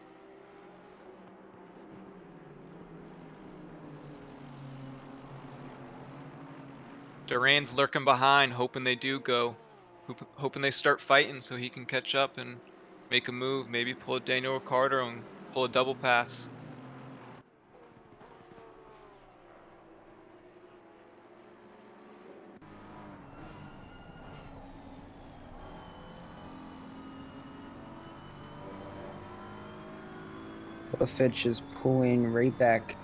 Duran's lurking behind, hoping they do go. Hoping they start fighting so he can catch up and make a move. Maybe pull a Daniel Ricciardo and pull a double pass. Fitch is pulling right back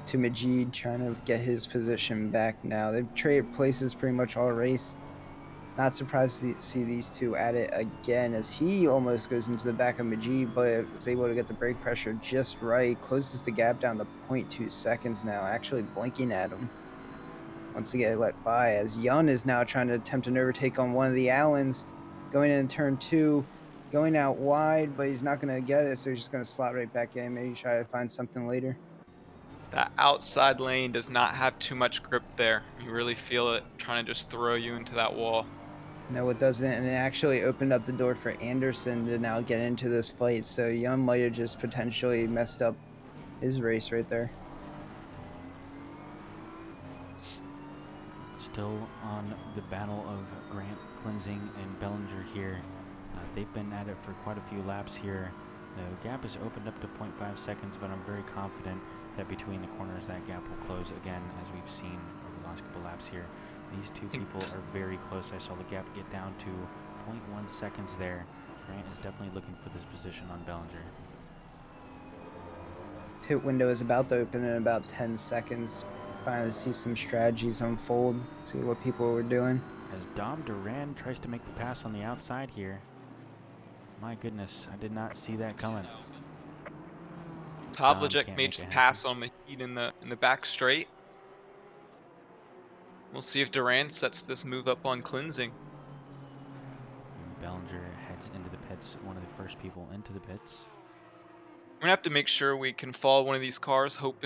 to Majid, trying to get his position back now. They've traded places pretty much all race. Not surprised to see these two at it again as he almost goes into the back of Majid, but was able to get the brake pressure just right. Closes the gap down to 0.2 seconds now, actually blinking at him. Once they get let by, as Yun is now trying to attempt an overtake on one of the Allens, going in turn 2, going out wide, but he's not going to get it, so he's just going to slot right back in, maybe try to find something later. That outside lane does not have too much grip there. You really feel it trying to just throw you into that wall. No, it doesn't, and it actually opened up the door for Anderson to now get into this fight, so Yun might have just potentially messed up his race right there. Still on the battle of Grant, Klingsing, and Bellinger here. They've been at it for quite a few laps here. The gap has opened up to 0.5 seconds, but I'm very confident that between the corners that gap will close again, as we've seen over the last couple laps here. These two people are very close. I saw the gap get down to 0.1 seconds there. Grant is definitely looking for this position on Bellinger. Pit window is about to open in about 10 seconds. Finally see some strategies unfold, see what people were doing. As Dom Duran tries to make the pass on the outside here. My goodness, I did not see that coming. Tavlicek made the pass on Mahid in the back straight. We'll see if Duran sets this move up on Klingsing. Bellinger heads into the pits, one of the first people into the pits. We're gonna have to make sure we can follow one of these cars, hope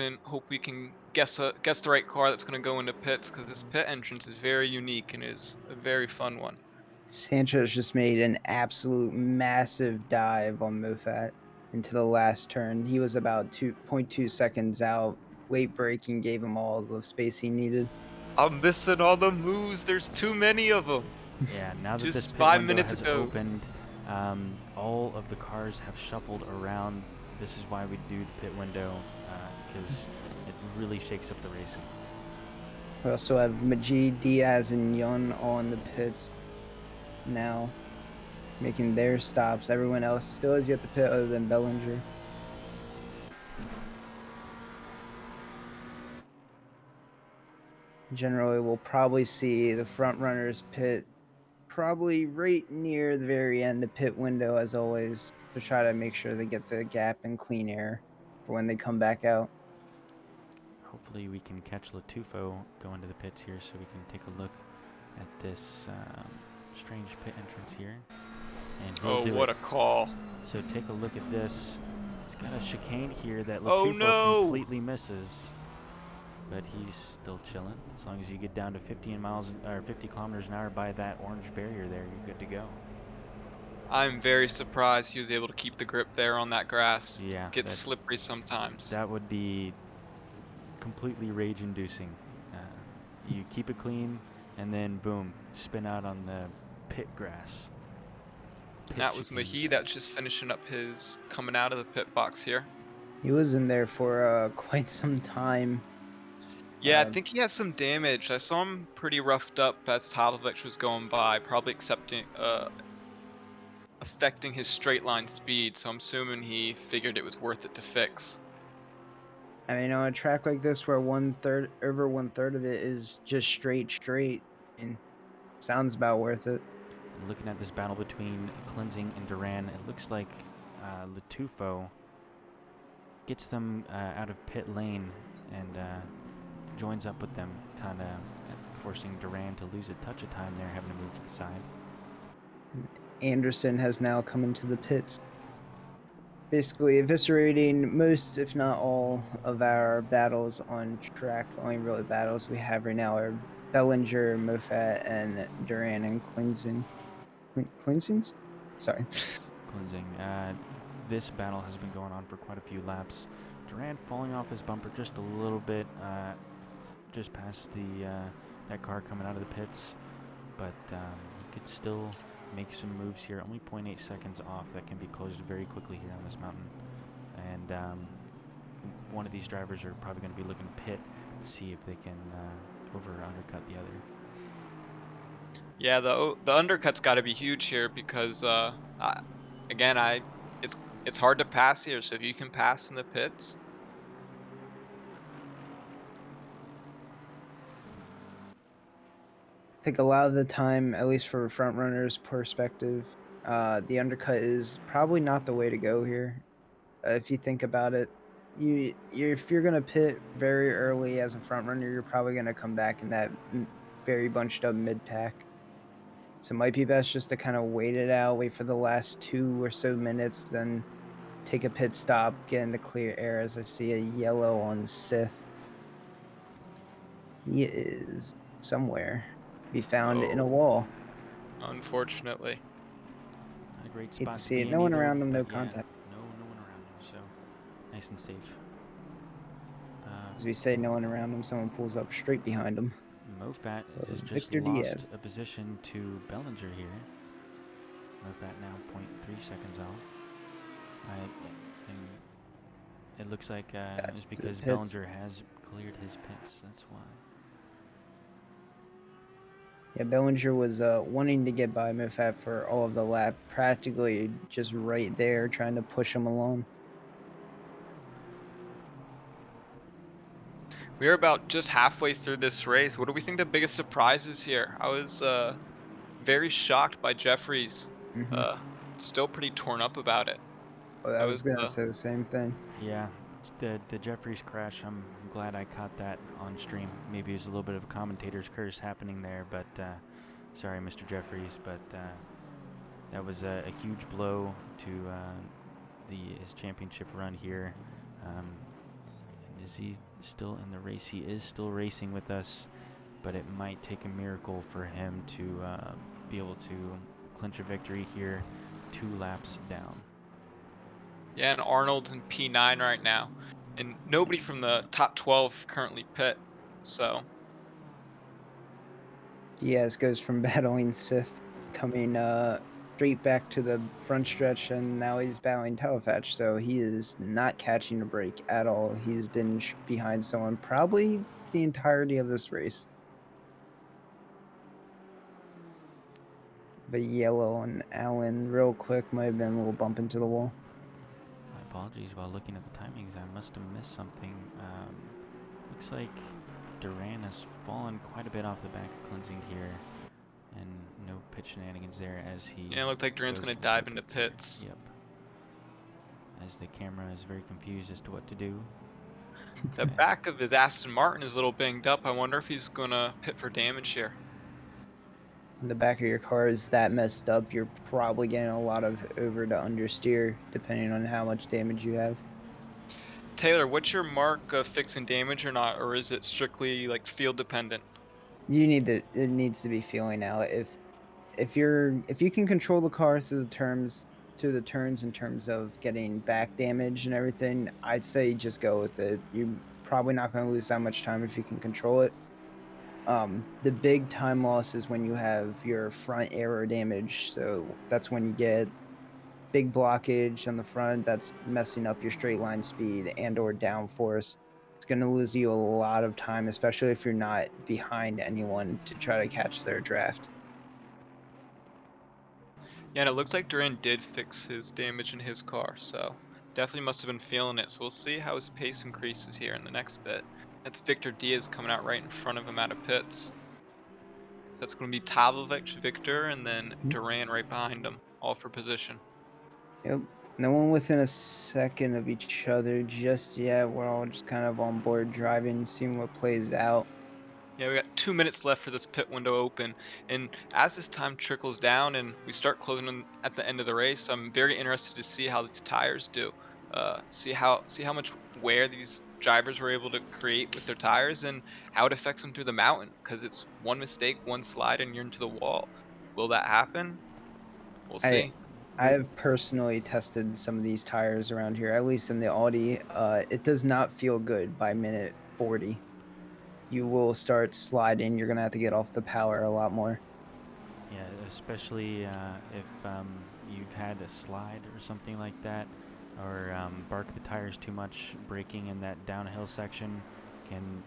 we can guess the right car that's gonna go into pits, because this pit entrance is very unique and is a very fun one. Sanchez just made an absolute massive dive on Moffat into the last turn. He was about 2.2 seconds out. Late braking gave him all the space he needed. I'm missing all the moves. There's too many of them. Yeah, now that Just this pit 5 window minutes has ago. opened, all of the cars have shuffled around. This is why we do the pit window, because it really shakes up the racing. We also have Majid, Diaz, and Yun on the pits now, making their stops. Everyone else still has yet to pit other than Bellinger. Generally, we'll probably see the front runners pit probably right near the very end of pit window, as always, to try to make sure they get the gap and clean air for when they come back out. Hopefully we can catch Latufo go into the pits here so we can take a look at this strange pit entrance here. And he'll do what it. a call. So take a look at this. He's got a chicane here that Latufo completely misses. But he's still chilling. As long as you get down to 50 kilometers an hour by that orange barrier there, you're good to go. I'm very surprised he was able to keep the grip there on that grass. Yeah, Gets slippery sometimes. That would be completely rage-inducing. You keep it clean, and then boom, spin out on the pit grass. And that was Mahid that's just finishing up his coming out of the pit box here. He was in there for quite some time. Yeah, I think he has some damage. I saw him pretty roughed up as Tadlovich was going by, probably affecting his straight line speed, so I'm assuming he figured it was worth it to fix. I mean, on a track like this where over one third of it is just straight, and sounds about worth it. And looking at this battle between Klingsing and Duran, it looks like Latufo gets them out of pit lane and joins up with them, kind of forcing Duran to lose a touch of time there, having to move to the side. Anderson has now come into the pits, basically eviscerating most, if not all, of our battles on track. Only really battles we have right now are Bellinger, Moffat, and Duran and Cleansings? Sorry. Yes, cleansing. This battle has been going on for quite a few laps. Durant falling off his bumper just a little bit, just past that car coming out of the pits, but he could still make some moves here. Only 0.8 seconds off. That can be closed very quickly here on this mountain. And one of these drivers are probably going to be looking to pit to see if they can over or undercut the other. Yeah, the undercut's got to be huge here because again, it's hard to pass here. So if you can pass in the pits, I think a lot of the time, at least for front runners' perspective, the undercut is probably not the way to go here. If you think about it, if you're gonna pit very early as a front runner, you're probably gonna come back in that very bunched up mid pack. So it might be best just to kind of wait it out, wait for the last 2 or so minutes, then take a pit stop, get into clear air. As I see a yellow on Sith, he is somewhere to be found in a oh, wall. unfortunately. Not a great Hate to spot to see it. be No in one either, around him, no but yeah, contact. no one around him, so nice and safe. As we say, no one around him, someone pulls up straight behind him. Mofat has just Victor lost Diaz. a position to Bellinger here. Mofat now 0.3 seconds off. And it looks like That's it's the because pits. Bellinger has cleared his pits. That's why. Yeah, Bellinger was wanting to get by Moffat for all of the lap, practically just right there, trying to push him along. We're about just halfway through this race. What do we think the biggest surprise is here? I was very shocked by Jeffries. Hmm. Uh, Still pretty torn up about it. Well, I That was was gonna say the same thing. Yeah, the Jeffries crash. I'm glad I caught that on stream. Maybe it was a little bit of a commentator's curse happening there, but sorry, Mr. Jeffries, but that was a huge blow to his championship run here. And is he still in the race? He is still racing with us, but it might take a miracle for him to be able to clinch a victory here, 2 laps down. Yeah, and Arnold's in P9 right now, and nobody from the top 12 currently pit. So Diaz goes from battling Sith, coming straight back to the front stretch, and now he's battling Telefatch. So he is not catching a break at all. He's been behind someone probably the entirety of this race. The yellow on Allen, real quick, might have been a little bump into the wall. My apologies. While looking at the timings, I must have missed something. Looks like Duran has fallen quite a bit off the back of cleansing here, and no pit shenanigans there as he. yeah, it looked like Duran's goes gonna into dive into here. pits. Yep. As the camera is very confused as to what to do. The back of his Aston Martin is a little banged up. I wonder if he's gonna pit for damage here. When the back of your car is that messed up, you're probably getting a lot of over to understeer, depending on how much damage you have. Taylor, what's your mark of fixing damage or not, or is it strictly like field dependent? It needs to be feeling out. If you can control the car through the turns in terms of getting back damage and everything, I'd say just go with it. You're probably not going to lose that much time if you can control it. The big time loss is when you have your front aero damage. So that's when you get big blockage on the front that's messing up your straight line speed and or downforce. It's going to lose you a lot of time, especially if you're not behind anyone to try to catch their draft. Yeah, and it looks like Duran did fix his damage in his car, so definitely must have been feeling it. So we'll see how his pace increases here in the next bit. That's Victor Diaz coming out right in front of him out of pits. So that's going to be Tavlovic, Victor, and then Duran right behind him, all for position. Yep. No one within a second of each other just yet. We're all just kind of on board driving, seeing what plays out. Yeah, we got 2 minutes left for this pit window open, and as this time trickles down and we start closing in at the end of the race, I'm very interested to see how these tires do. See how much wear these drivers were able to create with their tires, and how it affects them through the mountain. Because it's one mistake, one slide, and you're into the wall. Will that happen? We'll I see. I've personally tested some of these tires around here, at least in the Audi. It does not feel good by minute 40. You will start sliding. You're gonna have to get off the power a lot more. Yeah, especially if you've had a slide or something like that, or bark the tires too much. Braking in that downhill section can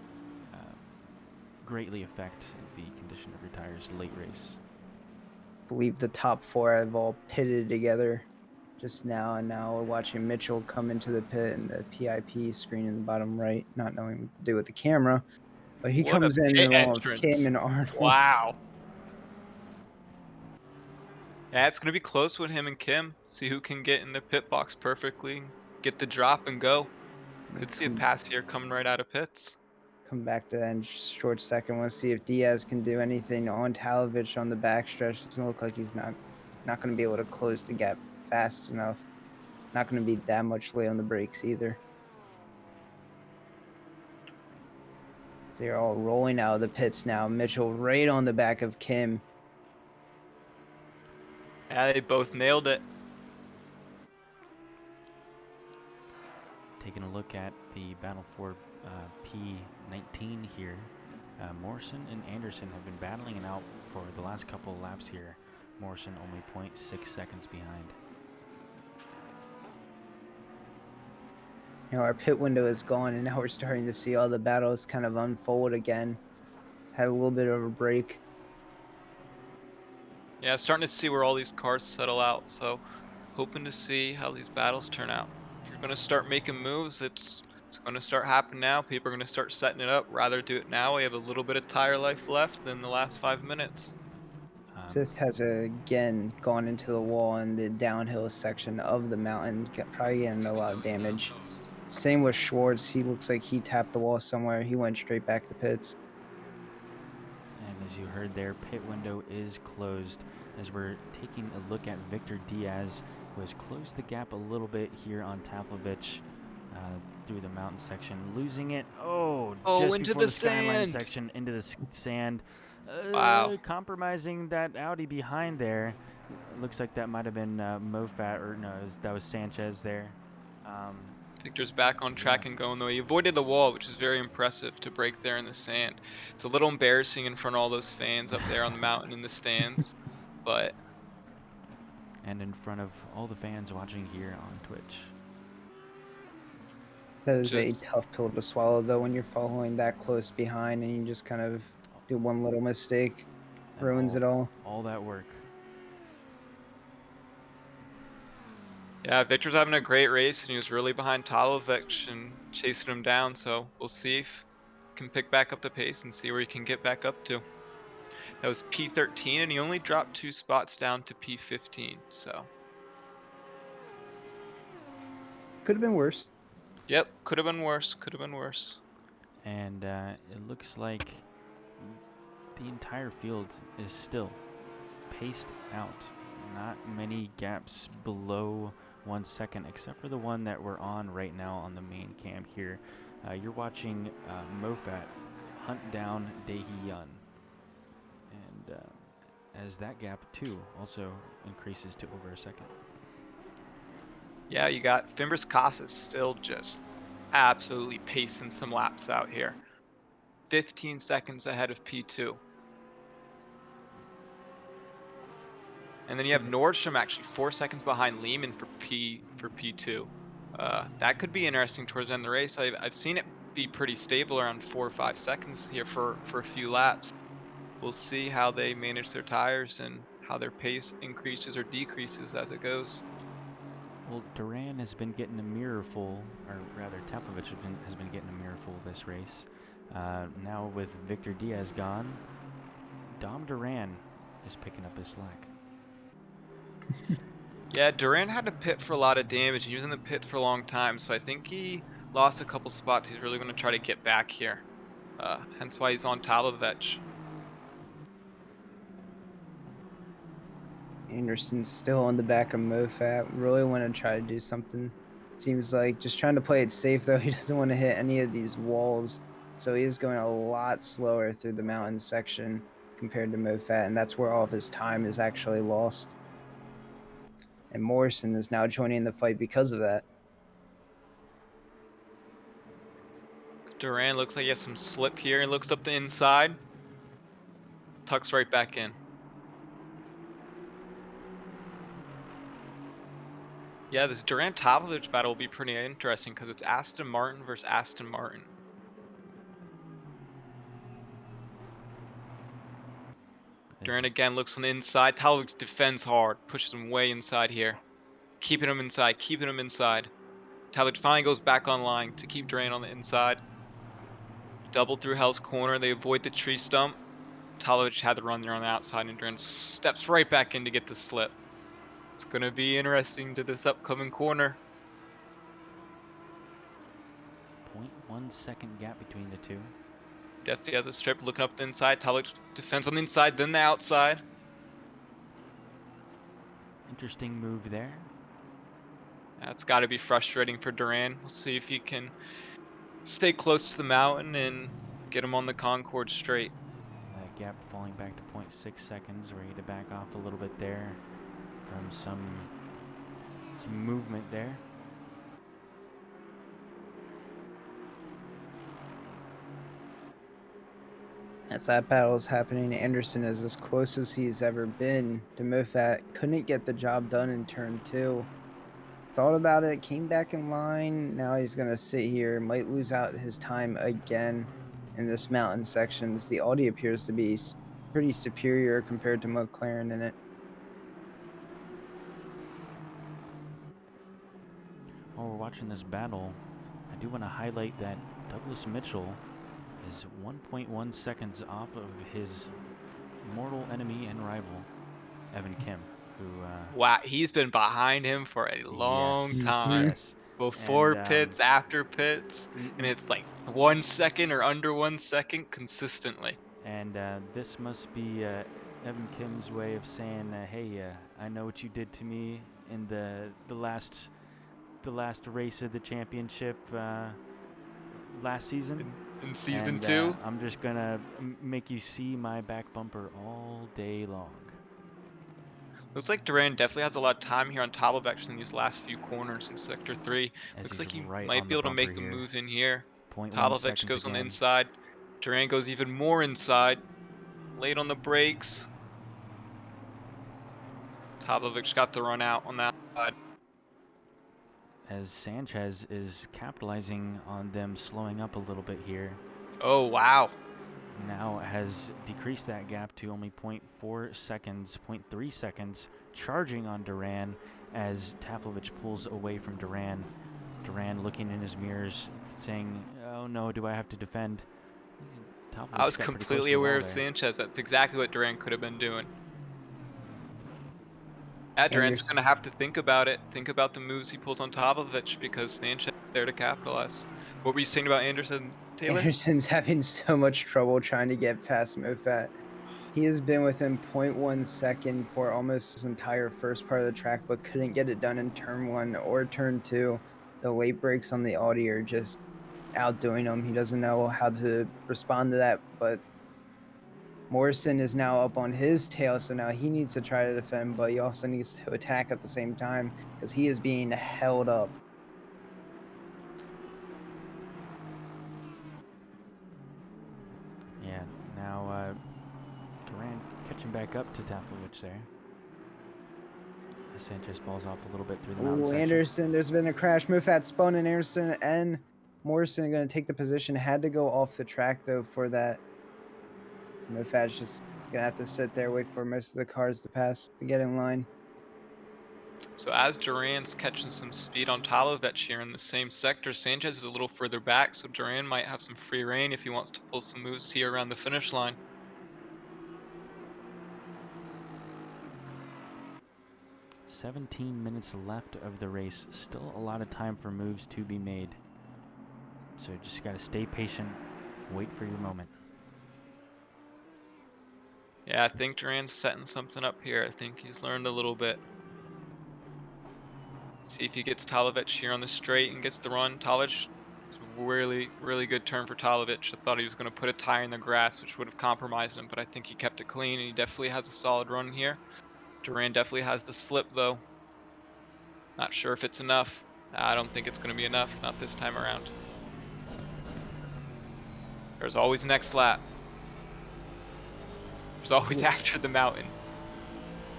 uh, greatly affect the condition of your tires late race. I believe the top four have all pitted together just now, and now we're watching Mitchell come into the pit and the PIP screen in the bottom right, not knowing what to do with the camera. But he What a comes in pit along with Kim entrance! and Arnold. Wow. Yeah, it's gonna be close with him and Kim. See who can get in the pit box perfectly, get the drop and go. We'll Could see a pass here coming right out of pits. come back to that in short second. Want to see if Diaz can do anything on Talovich on the backstretch. Doesn't look like he's not going to be able to close the gap fast enough. Not going to be that much late on the brakes either. They're all rolling out of the pits now. Mitchell right on the back of Kim. Yeah, they both nailed it. Taking a look at the battle for P19 here, Morrison and Anderson have been battling it out for the last couple of laps here. Morrison only 0.6 seconds behind. You know, our pit window is gone, and now we're starting to see all the battles kind of unfold again. Had a little bit of a break. Yeah, starting to see where all these cars settle out. So, hoping to see how these battles turn out. If you're gonna start making moves, it's gonna start happening now. People are gonna start setting it up. Rather do it now. We have a little bit of tire life left than the last 5 minutes. Sith has again gone into the wall in the downhill section of the mountain, probably getting a lot of damage. Same with Schwartz. He looks like he tapped the wall somewhere. He went straight back to pits. And as you heard there, pit window is closed as we're taking a look at Victor Diaz, who has closed the gap a little bit here on Tavlovich through the mountain section, losing it. Oh, Oh, just into before the the skyline sand. section, into the sand. Wow. Compromising that Audi behind there. Looks like that might have been Mofat, or no, that was Sanchez there. Victor's back on track and going though. He avoided the wall, which is very impressive to break there in the sand. It's a little embarrassing in front of all those fans up there on the mountain in the stands, but And in front of all the fans watching here on Twitch. That is a just tough pill to swallow, though, when you're following that close behind and you just kind of do one little mistake, And ruins it all. All that work. yeah, Victor's having a great race and he was really behind Talovich and chasing him down. So we'll see if he can pick back up the pace and see where he can get back up to. That was P13 and he only dropped 2 spots down to P15. So Could have been worse. yep, could have been worse. Could have been worse. And it looks like the entire field is still paced out. Not many gaps below 1 second, except for the one that we're on right now on the main cam here. You're watching Mofat hunt down Dae Yun. And as that gap too also increases to over a second. Yeah, you got Fimbres Casas still just absolutely pacing some laps out here. 15 seconds ahead of P2. And then you have Nordstrom actually 4 seconds behind Lehman for P2. That could be interesting towards the end of the race. I've seen it be pretty stable around 4 or 5 seconds here for a few laps. We'll see how they manage their tires and how their pace increases or decreases as it goes. Well, Duran has been getting a mirror full, or rather, Tavlovich has been getting a mirror full this race. Now with Victor Diaz gone, Dom Duran is picking up his slack. Yeah, Duran had to pit for a lot of damage. He was in the pits for a long time, so I think he lost a couple spots. He's really going to try to get back here. Hence why he's on Talovech. Anderson's still on the back of Mofat. Really want to try to do something. Seems like just trying to play it safe, though. He doesn't want to hit any of these walls. So he is going a lot slower through the mountain section compared to Mofat. And that's where all of his time is actually lost. And Morrison is now joining the fight because of that. Duran looks like he has some slip here and looks up the inside. Tucks right back in. Yeah, this Durant-Tavlovich battle will be pretty interesting because it's Aston Martin versus Aston Martin. Durant again looks on the inside. Tavlovich defends hard, pushes him way inside here. Keeping him inside, keeping him inside. Tavlovich finally goes back online to keep Durant on the inside. Double through Hell's corner, they avoid the tree stump. Tavlovich had the run there on the outside, and Durant steps right back in to get the slip. It's going to be interesting to this upcoming corner. 0.1 second gap between the two. Defty has a strip looking up the inside. Tavlovich defends on the inside, then the outside. Interesting move there. That's got to be frustrating for Duran. We'll see if he can stay close to the mountain and get him on the Concord straight. That gap falling back to 0.6 seconds. Ready to back off a little bit there from some movement there. As that battle is happening, Anderson is as close as he's ever been to Mofat. Couldn't get the job done in turn 2. Thought about it, came back in line. Now he's going to sit here, might lose out his time again in this mountain section. As the Audi appears to be pretty superior compared to McLaren in it. While we're watching this battle, I do want to highlight that Douglas Mitchell is 1.1 seconds off of his mortal enemy and rival, Evan Kim, who... wow, he's been behind him for a long time. Yes. Before And, pits, after pits, and it's like 1 second or under 1 second consistently. And this must be Evan Kim's way of saying, "Hey, I know what you did to me in the last race of the championship last season. In season and, 2, I'm just gonna make you see my back bumper all day long." looks like Duran definitely has a lot of time here on Tavlovich in these last few corners in Sector 3. As Looks he's like he right might on be the able to bumper make a here. move in here. 0.1 Tavlovich seconds goes on the again. inside. Duran goes even more inside. Late on the brakes. Tavlovich got the run out on that side. As Sanchez is capitalizing on them slowing up a little bit here. Oh, wow. Now has decreased that gap to only 0.4 seconds, 0.3 seconds, charging on Duran as Tavlovich pulls away from Duran. Duran looking in his mirrors, saying, "Oh no, do I have to defend?" I was completely aware of Sanchez. That's exactly what Duran could have been doing. Yeah, Duran's going to have to think about it. Think about the moves he pulls on Tavlovich because Sanchez is there to capitalize. What were you saying about Anderson, Taylor? Anderson's having so much trouble trying to get past Mofat. He has been within 0.1 second for almost his entire first part of the track, but couldn't get it done in turn 1 or turn 2. The late breaks on the Audi are just outdoing him. He doesn't know how to respond to that, but Morrison is now up on his tail, so now he needs to try to defend, but he also needs to attack at the same time because he is being held up. Yeah, now Duran catching back up to Tavlovich there. Sanchez falls off a little bit through the mountain section. Anderson, there's been a crash. Mofat spun, and Anderson and Morrison are going to take the position. Had to go off the track, though, for that. Mofat's just going to have to sit there, wait for most of the cars to pass to get in line. So as Duran's catching some speed on Tavlovich here in the same sector, Sanchez is a little further back, so Duran might have some free reign if he wants to pull some moves here around the finish line. "17 minutes left of the race. Still a lot of time for moves to be made. So just got to stay patient Wait for your moment. Yeah, I think Duran's setting something up here. I think he's learned a little bit. See if he gets Talovich here on the straight and gets the run. Talovich, really, really good turn for Talovich. I thought he was going to put a tire in the grass, which would have compromised him, but I think he kept it clean, and he definitely has a solid run here. Duran definitely has the slip, though. Not sure if it's enough. I don't think it's going to be enough, not this time around. There's always next lap. There's always after the mountain.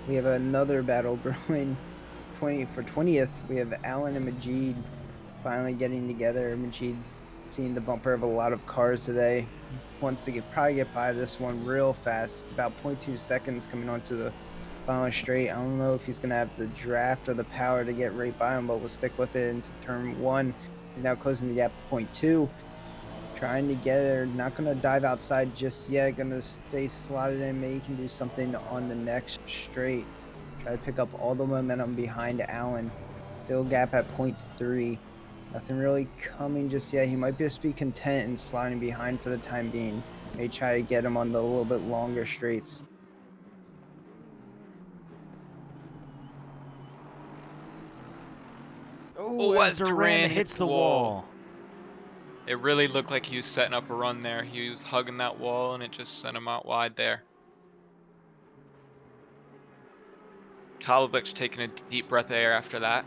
We have another battle brewing. 20th, we have Alan and Majid finally getting together. Majid seeing the bumper of a lot of cars today. Wants to probably get by this one real fast. About 0.2 seconds coming onto the final straight. I don't know if he's going to have the draft or the power to get right by him, but we'll stick with it into turn 1. He's now closing the gap to 0.2. Trying to get there. Not going to dive outside just yet. Going to stay slotted in. Maybe he can do something on the next straight. Try to pick up all the momentum behind Allen. Still gap at 0.3. Nothing really coming just yet. He might just be content and sliding behind for the time being. May try to get him on the little bit longer straights. Oh, as Duran hits the wall. It really looked like he was setting up a run there. He was hugging that wall, and it just sent him out wide there. Talovich taking a deep breath of air after that.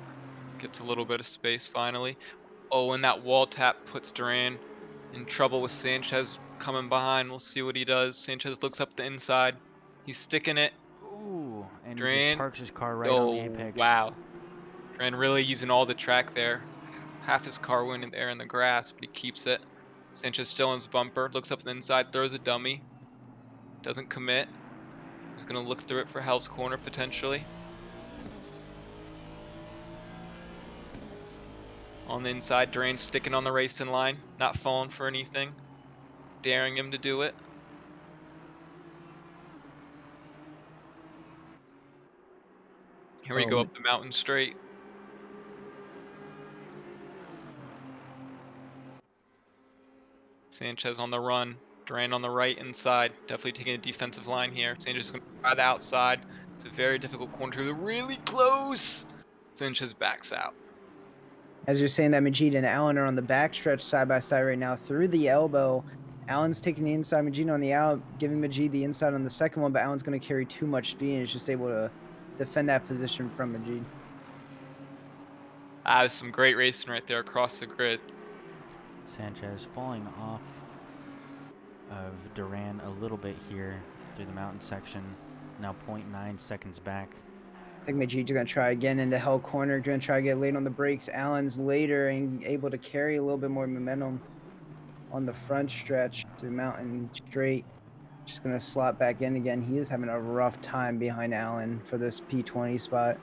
Gets a little bit of space finally. Oh, and that wall tap puts Duran in trouble with Sanchez coming behind. We'll see what he does. Sanchez looks up the inside. He's sticking it. Ooh, and he just Duran. parks his car right on the Oh, apex. wow. Duran really using all the track there. Half his car went in there in the grass, but he keeps it. Sanchez still on his bumper. Looks up the inside, throws a dummy. Doesn't commit. He's going to look through it for Hell's Corner potentially. On the inside, Duran sticking on the racing line, not falling for anything, daring him to do it. Here we go up the mountain straight. Sanchez on the run, Duran on the right inside, definitely taking a defensive line here. Sanchez is going to try the outside. It's a very difficult corner, really close. Sanchez backs out. As you're saying that, Majid and Allen are on the backstretch side by side right now through the elbow. Allen's taking the inside, Majid on the out, giving Majid the inside on the second one, but Allen's going to carry too much speed and is just able to defend that position from Majid. Some great racing right there across the grid. Sanchez falling off of Duran a little bit here through the mountain section. Now 0.9 seconds back. I think Majid's going to try again into Hell Corner. Going to try to get late on the brakes. Allen's later and able to carry a little bit more momentum on the front stretch to the mountain straight. Just going to slot back in again. He is having a rough time behind Allen for this P20 spot.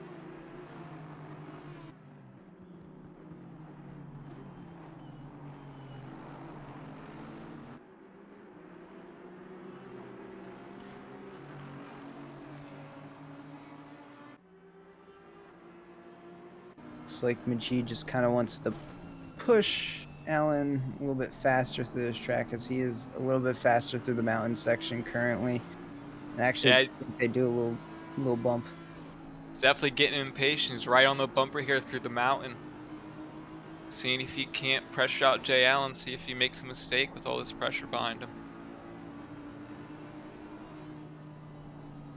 Looks like Majid just kind of wants to push Allen a little bit faster through this track, as he is a little bit faster through the mountain section currently. And actually, Yeah, I think they do a little bump. he's definitely getting impatient. He's right on the bumper here through the mountain. Seeing if he can't pressure out Jay Allen, see if he makes a mistake with all this pressure behind him.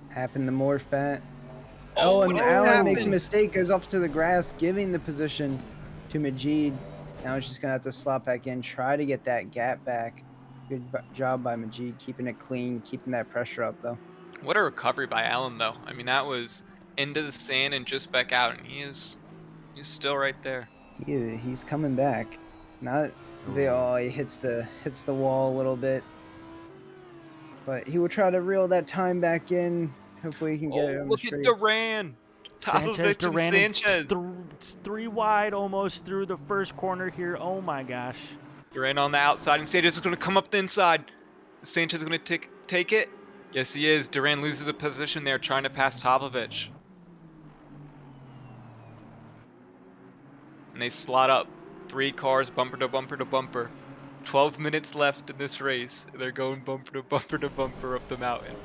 Happened to more fat. Oh, And what Allen makes a happened? mistake, goes off to the grass, giving the position to Majid. Now he's just going to have to slot back in, try to get that gap back. Good job by Majid, keeping it clean, keeping that pressure up, though. What a recovery by Allen, though. I mean, that was into the sand and just back out, and he's still right there. He's coming back. Not he hits the wall a little bit. But he will try to reel that time back in. Hopefully he can get it on the Look at straights. Duran! Sanchez, Talovich and Duran, Sanchez! three wide almost through the first corner here. Oh my gosh. Duran on the outside, and Sanchez is going to come up the inside. Sanchez is going to take it. Yes, he is. Duran loses a position there trying to pass Talovich. And they slot up 3 cars bumper to bumper to bumper. 12 minutes left in this race. They're going bumper to bumper to bumper up the mountain.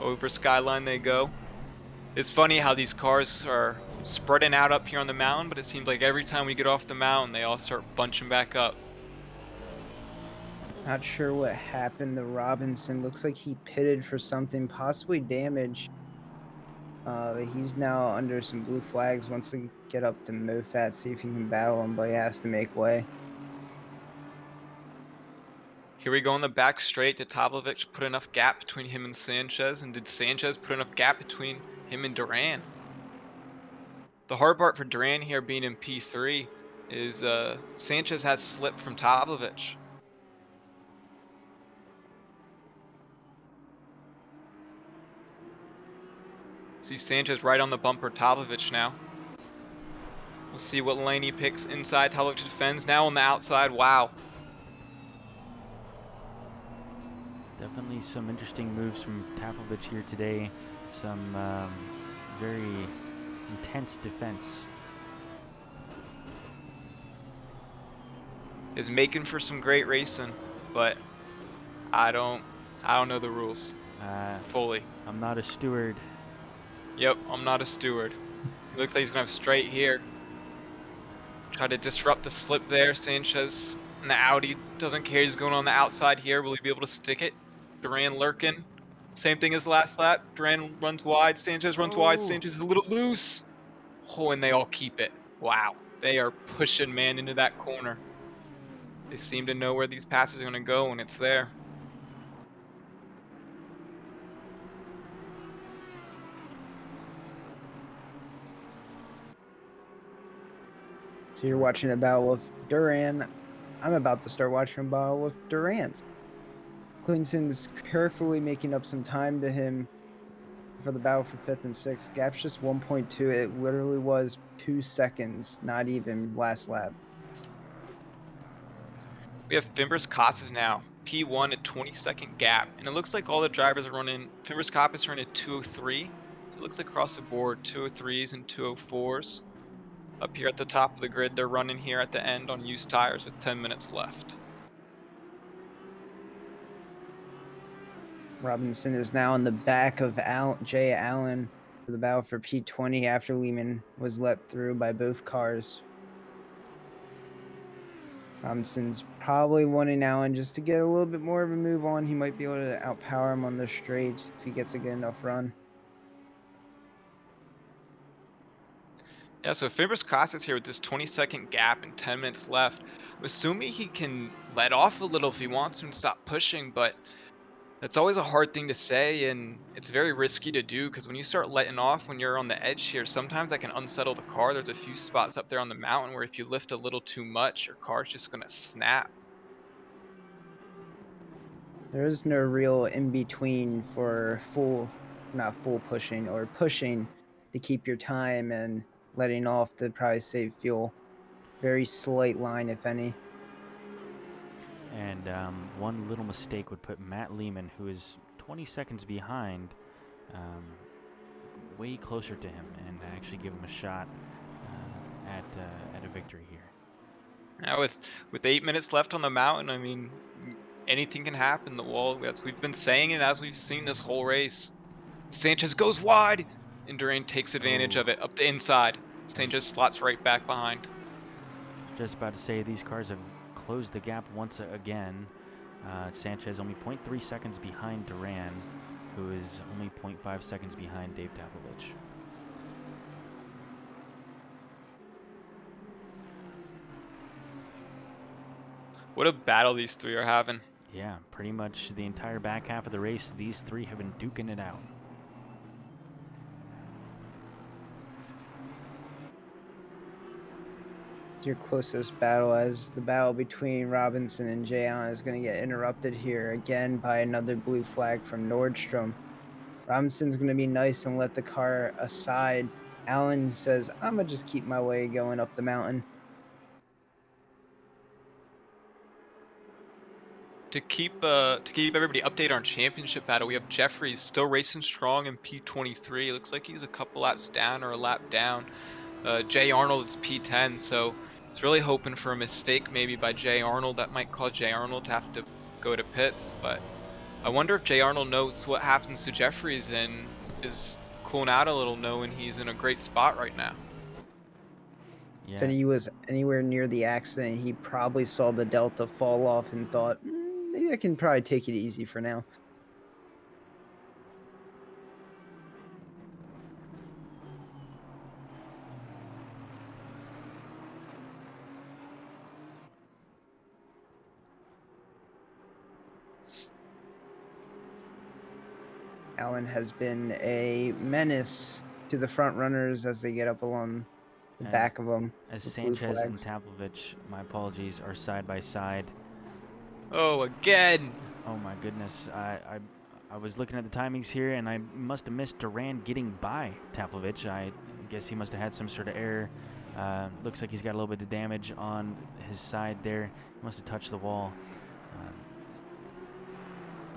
Over Skyline they go. It's funny how these cars are spreading out up here on the mountain, but it seems like every time we get off the mountain, they all start bunching back up. Not sure what happened to Robinson. Looks like he pitted for something, possibly damage. He's now under some blue flags. Wants to get up to Mofat, see if he can battle him, but he has to make way. Here we go on the back straight. Did Tavlovich put enough gap between him and Sanchez? And did Sanchez put enough gap between him and Duran? The hard part for Duran here being in P3 is Sanchez has slipped from Tavlovich. See Sanchez right on the bumper, Tavlovich now. We'll see what lane he picks inside. Tavlovich defends now on the outside. Wow. Definitely some interesting moves from Tavlovich here today. Some very intense defense. Is making for some great racing, but I don't know the rules fully. I'm not a steward. Yep, I'm not a steward. He looks like he's gonna have straight here. Try to disrupt the slip there. Sanchez and the Audi doesn't care. He's going on the outside here. Will he be able to stick it? Duran lurking. Same thing as last lap. Duran runs wide. Sanchez runs wide. Sanchez is a little loose. Oh, and they all keep it. Wow. They are pushing man into that corner. They seem to know where these passes are going to go when it's there. So you're watching a battle with Duran. I'm about to start watching a battle with Durant. Clemson's carefully making up some time to him for the battle for 5th and 6th. Gap's just 1.2. It literally was 2 seconds, not even last lap. We have Fimbres Casas now. P1 at 20-second gap. And it looks like all the drivers are running. Fimbres Casas running at 203. It looks like across the board, 203s and 204s. Up here at the top of the grid, they're running here at the end on used tires with 10 minutes left. Robinson is now in the back of Jay Allen for the battle for P20 after Lehman was let through by both cars. Robinson's probably wanting Allen just to get a little bit more of a move on. He might be able to outpower him on the straights if he gets a good enough run. Yeah, so Fimbres Casas here with this 20-second gap and 10 minutes left. I'm assuming he can let off a little if he wants to and stop pushing, but that's always a hard thing to say, and it's very risky to do because when you start letting off when you're on the edge here, sometimes that can unsettle the car. There's a few spots up there on the mountain where if you lift a little too much, your car's just going to snap. There is no real in between for not full pushing or pushing to keep your time and letting off to probably save fuel. Very slight line, if any. And one little mistake would put Matt Lehman, who is 20 seconds behind, way closer to him and actually give him a shot at a victory here. Now with 8 minutes left on the mountain, I mean, anything can happen. The wall, as we've been saying it, as we've seen this whole race. Sanchez goes wide, and Duran takes advantage of it up the inside. Sanchez slots right back behind. Just about to say these cars have closed the gap once again. Sanchez only 0.3 seconds behind Duran, who is only 0.5 seconds behind Dave Tavlovich. What a battle these three are having. Yeah, pretty much the entire back half of the race, these three have been duking it out. Your closest battle, as the battle between Robinson and Jay Allen is going to get interrupted here again by another blue flag from Nordstrom. Robinson's going to be nice and let the car aside. Allen says, I'm going to just keep my way going up the mountain. To keep everybody updated on championship battle, we have Jeffries still racing strong in P23. Looks like he's a couple laps down or a lap down. Jay Arnold is P10, so it's really hoping for a mistake maybe by Jay Arnold that might cause Jay Arnold to have to go to pits. But I wonder if Jay Arnold knows what happens to Jeffries and is cooling out a little, knowing he's in a great spot right now. If Yeah, he was anywhere near the accident, he probably saw the Delta fall off and thought, maybe I can probably take it easy for now. Allen has been a menace to the front runners as they get up along the back of them as with blue Sanchez and flags. Tavlovich, my apologies, are side by side. Oh, again! Oh my goodness, I was looking at the timings here, and I must have missed Duran getting by Tavlovich. I guess he must have had some sort of error. Looks like he's got a little bit of damage on his side there. He must have touched the wall. Um,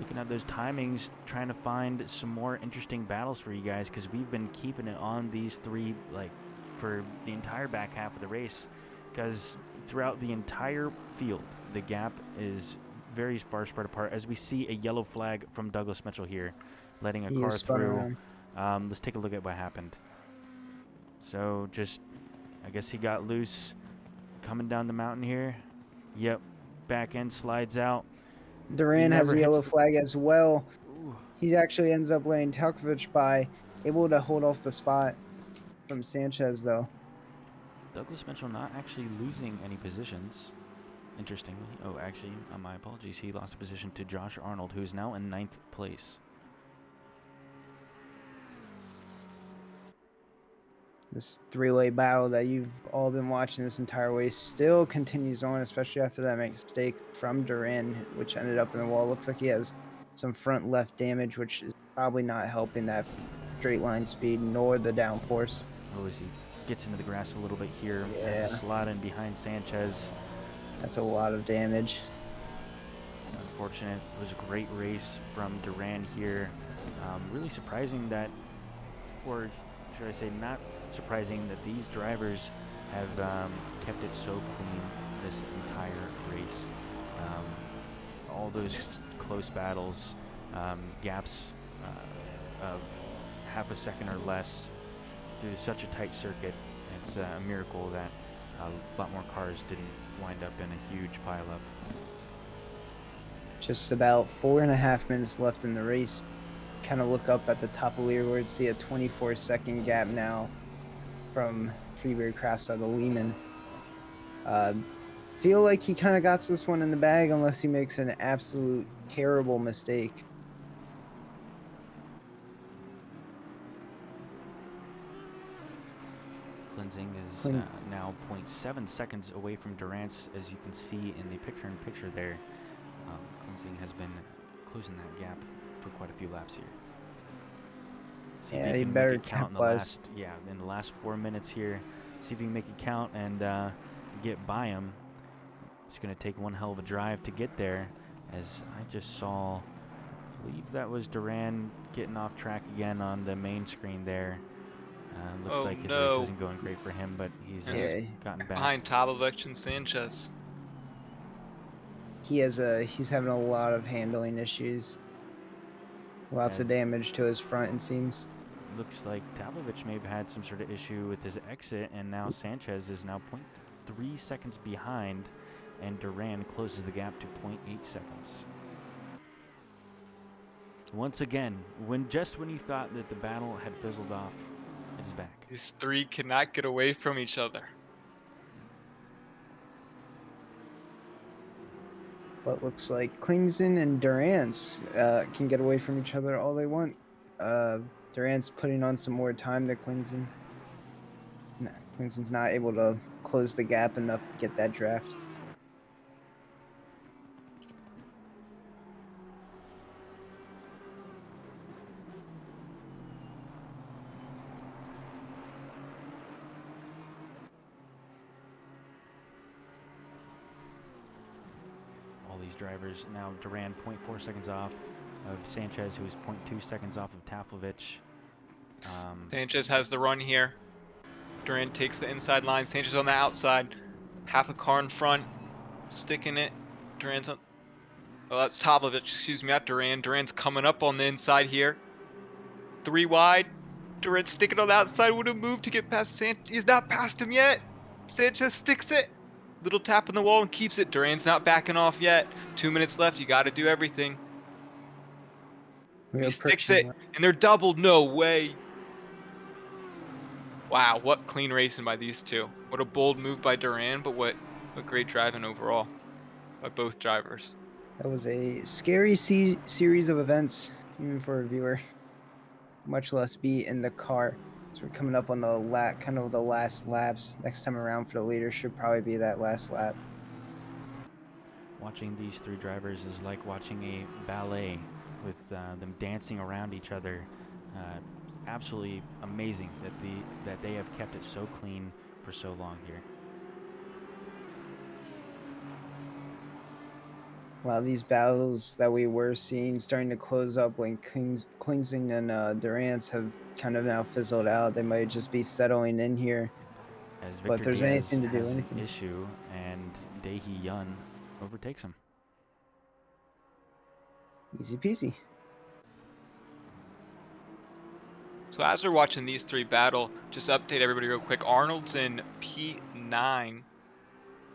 looking at those timings, trying to find some more interesting battles for you guys, because we've been keeping it on these three like for the entire back half of the race, because throughout the entire field the gap is very far spread apart, as we see a yellow flag from Douglas Mitchell here letting a He car is spun through. around. Let's take a look at what happened. So just, I guess he got loose coming down the mountain here. Yep, back end slides out. Duran has never a yellow hits the- flag as well. Ooh. He actually ends up letting Talkovich by, able to hold off the spot from Sanchez, though. Douglas Mitchell not actually losing any positions, interestingly. Oh, actually, my apologies. He lost a position to Josh Arnold, who's now in 9th place. This three-way battle that you've all been watching this entire way still continues on, especially after that mistake from Duran, which ended up in the wall. Looks like he has some front left damage, which is probably not helping that straight line speed nor the downforce. Oh, as he gets into the grass a little bit here, has Yeah. to slot in behind Sanchez. That's a lot of damage. Unfortunate. It was a great race from Duran here. Really surprising that, or should I say not surprising, that these drivers have kept it so clean this entire race. All those close battles, gaps of half a second or less through such a tight circuit. It's a miracle that a lot more cars didn't wind up in a huge pileup. Just about 4.5 minutes left in the race. Kind of look up at the top of leaderboard, see a 24-second gap now from Freeberry Crassa to Lehman. Feel like he kind of got this one in the bag unless he makes an absolute terrible mistake. Cleansing is now 0.7 seconds away from Durant's, as you can see in the picture-in-picture there. Cleansing has been closing that gap for quite a few laps here. See Yeah, if he he can better make it count in the capitalize. in the last 4 minutes here. See if he can make it count and get by him. It's going to take one hell of a drive to get there, as I just saw, I believe that was Duran getting off track again on the main screen there. Looks Oh, like his no. race isn't going great for him, but he's And he's gotten back. behind Tavlovich and Sanchez. He's having a lot of handling issues. Lots of Yes. damage to his front, it seems. Looks like Tavlovich may have had some sort of issue with his exit, and now Sanchez is now 0.3 seconds behind, and Duran closes the gap to 0.8 seconds. Once again, when you thought that the battle had fizzled off, it is back. These three cannot get away from each other. But looks like Klingson and Durant's can get away from each other all they want. Durant's putting on some more time to Klingson. Klingson's not able to close the gap enough to get that draft. All these drivers. Now Duran 0.4 seconds off of Sanchez, who is 0.2 seconds off of Taflovich. Sanchez has the run here. Duran takes the inside line. Sanchez on the outside. Half a car in front. Sticking it. Duran's on. Oh, that's Tavlovich. Excuse me, not Duran. Duran's coming up on the inside here. 3 wide. Duran sticking on the outside. Would have moved to get past Sanchez. He's not past him yet. Sanchez sticks it. Little tap in the wall and keeps it. Duran's not backing off yet. 2 minutes left. You got to do everything. We He are sticks pushing it, and they're doubled. No way. Wow, what clean racing by these two. What a bold move by Duran, but what great driving overall by both drivers. That was a scary series of events, even for a viewer, much less be in the car. So we're coming up on the kind of the last laps. Next time around for the leader should probably be that last lap. Watching these 3 drivers is like watching a ballet with them dancing around each other. Absolutely amazing that they have kept it so clean for so long here. A lot of these battles that we were seeing starting to close up, like Klingsing and Durance, have kind of now fizzled out. They might just be settling in here. As But Victor there's Diaz anything to do, has anything. an issue, and Daehee Yun overtakes him. Easy peasy. So as we're watching these 3 battle, just update everybody real quick. Arnold's in P9.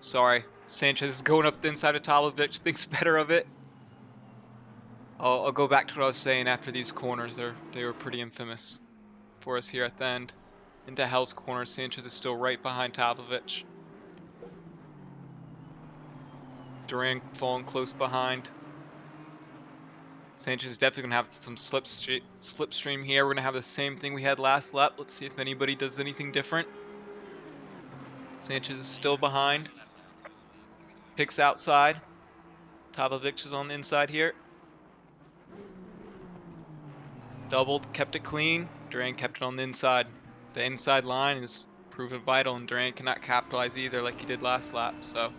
Sorry, Sanchez is going up the inside of Talovich. Thinks better of it. I'll go back to what I was saying after these corners. They were pretty infamous for us here at the end. Into Hell's corner, Sanchez is still right behind Talovich. Duran falling close behind. Sanchez is definitely going to have some slipstream here. We're going to have the same thing we had last lap. Let's see if anybody does anything different. Sanchez is still behind. Picks outside. Tavlovich is on the inside here. Doubled, kept it clean. Duran kept it on the inside. The inside line is proven vital, and Duran cannot capitalize either like he did last lap. So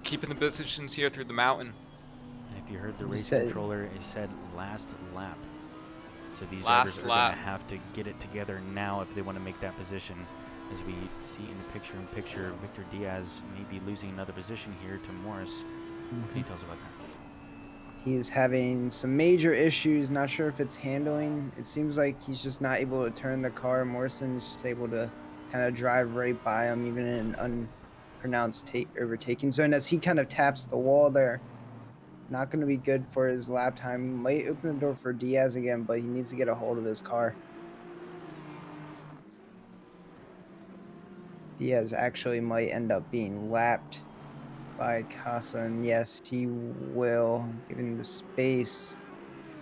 keeping the positions here through the mountain. And if you heard the race controller, it said last lap. So these Last drivers are going to have to get it together now if they want to make that position. As we see in the picture-in-picture, Victor Diaz may be losing another position here to Morris. What can you tell us about that? He is having some major issues. Not sure if it's handling. It seems like he's just not able to turn the car. Morrison's just able to kind of drive right by him, even in an unpronounced overtaking zone. As he kind of taps the wall there, not going to be good for his lap time. Might open the door for Diaz again, but he needs to get a hold of his car. Diaz actually might end up being lapped by Casa, and yes, he will, given the space,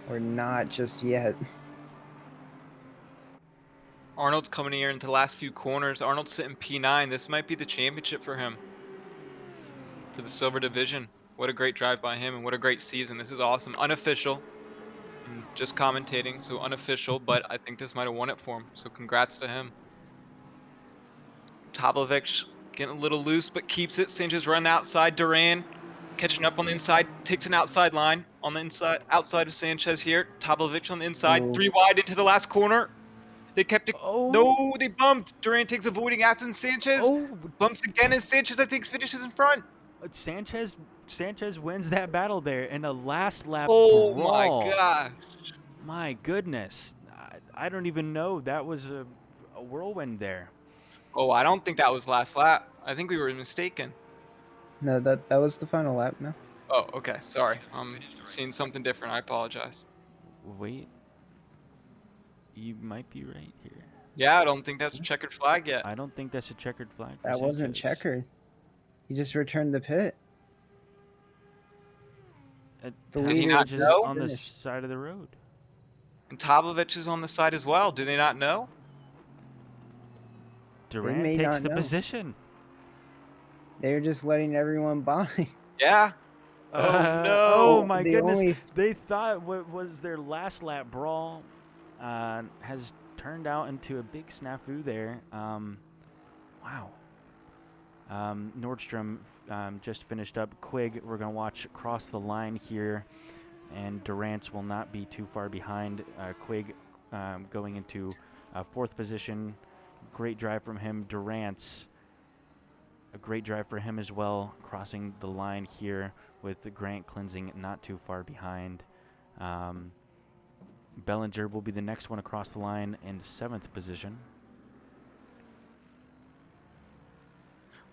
or not just yet. Arnold's coming here into the last few corners. Arnold's sitting P9. This might be the championship for him. For the silver division. What a great drive by him, and what a great season. This is awesome. Unofficial. I'm just commentating, so unofficial, but I think this might have won it for him. So congrats to him. Tavlovich getting a little loose, but keeps it. Sanchez running outside. Duran catching up on the inside. Takes an outside line on the inside, outside of Sanchez here. Tavlovich on the inside. Ooh. 3 wide into the last corner. They kept it. Oh. No, they bumped. Duran takes avoiding Aston Sanchez. Oh. Bumps again, and Sanchez, I think, finishes in front. Sanchez wins that battle there in a last lap Oh brawl. my gosh. My goodness. I don't even know. That was a whirlwind there. Oh, I don't think that was last lap. I think we were mistaken. No, that was the final lap, no? Oh, okay. Sorry. I'm seeing something different. I apologize. Wait. You might be right here. Yeah, I don't think that's a checkered flag yet. I don't think that's a checkered flag. That wasn't checkered. He just returned the pit. The Did he leader not is know? on the side of the road. And Tavlovich is on the side as well. Do they not know? Duran may takes not the know. position. They're just letting everyone by. Yeah. Oh no. Oh my The goodness. only- They thought what was their last lap brawl has turned out into a big snafu there. Wow. Nordstrom just finished up. Quig, we're going to watch across the line here, and Durrance will not be too far behind. Quig going into fourth position. Great drive from him. Durrance, a great drive for him as well, crossing the line here with Grant Cleansing not too far behind. Bellinger will be the next one across the line in seventh position.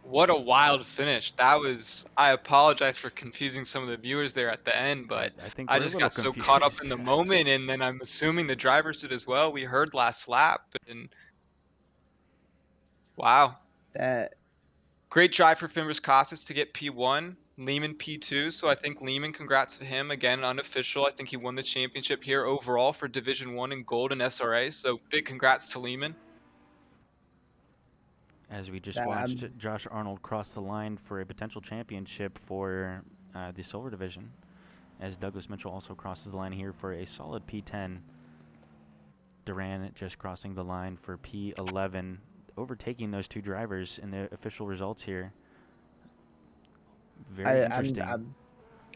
What a wild finish. That was, I apologize for confusing some of the viewers there at the end, but I think I we're a just little got so caught up confused. in the moment, and then I'm assuming the drivers did as well. We heard last lap, and wow. That Great drive for Fimbres Casas to get P1, Lehman P2. So I think Lehman, congrats to him. Again, unofficial. I think he won the championship here overall for Division 1 in gold and SRA. So big congrats to Lehman. As we just That watched Josh Arnold cross the line for a potential championship for the silver division, as Douglas Mitchell also crosses the line here for a solid P10. Duran just crossing the line for P11, overtaking those two drivers in the official results here. Very interesting.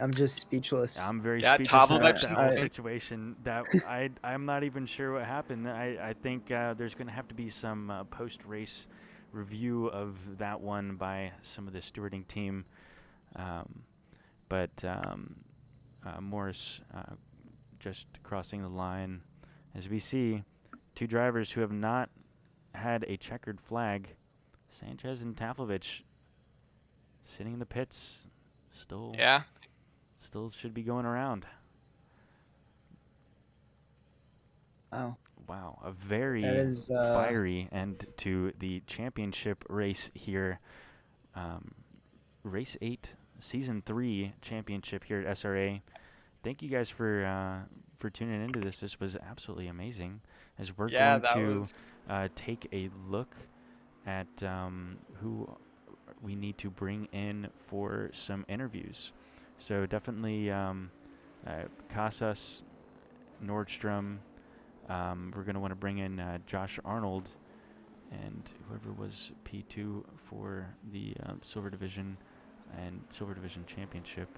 I'm just speechless. I'm very Yeah, speechless Tavo about that whole Lechner. situation. That I'm not even sure what happened. I think there's going to have to be some post-race review of that one by some of the stewarding team. But Morris just crossing the line, as we see two drivers who have not had a checkered flag, Sanchez and Taflovich, sitting in the pits, still should be going around. Wow, a very fiery end to the championship race here. Race 8, Season 3 championship here at SRA. Thank you guys for tuning into this. This was absolutely amazing. As we're going to take a look at who we need to bring in for some interviews. So definitely Casas, Nordstrom. We're going to want to bring in Josh Arnold and whoever was P2 for the Silver Division and Silver Division Championship.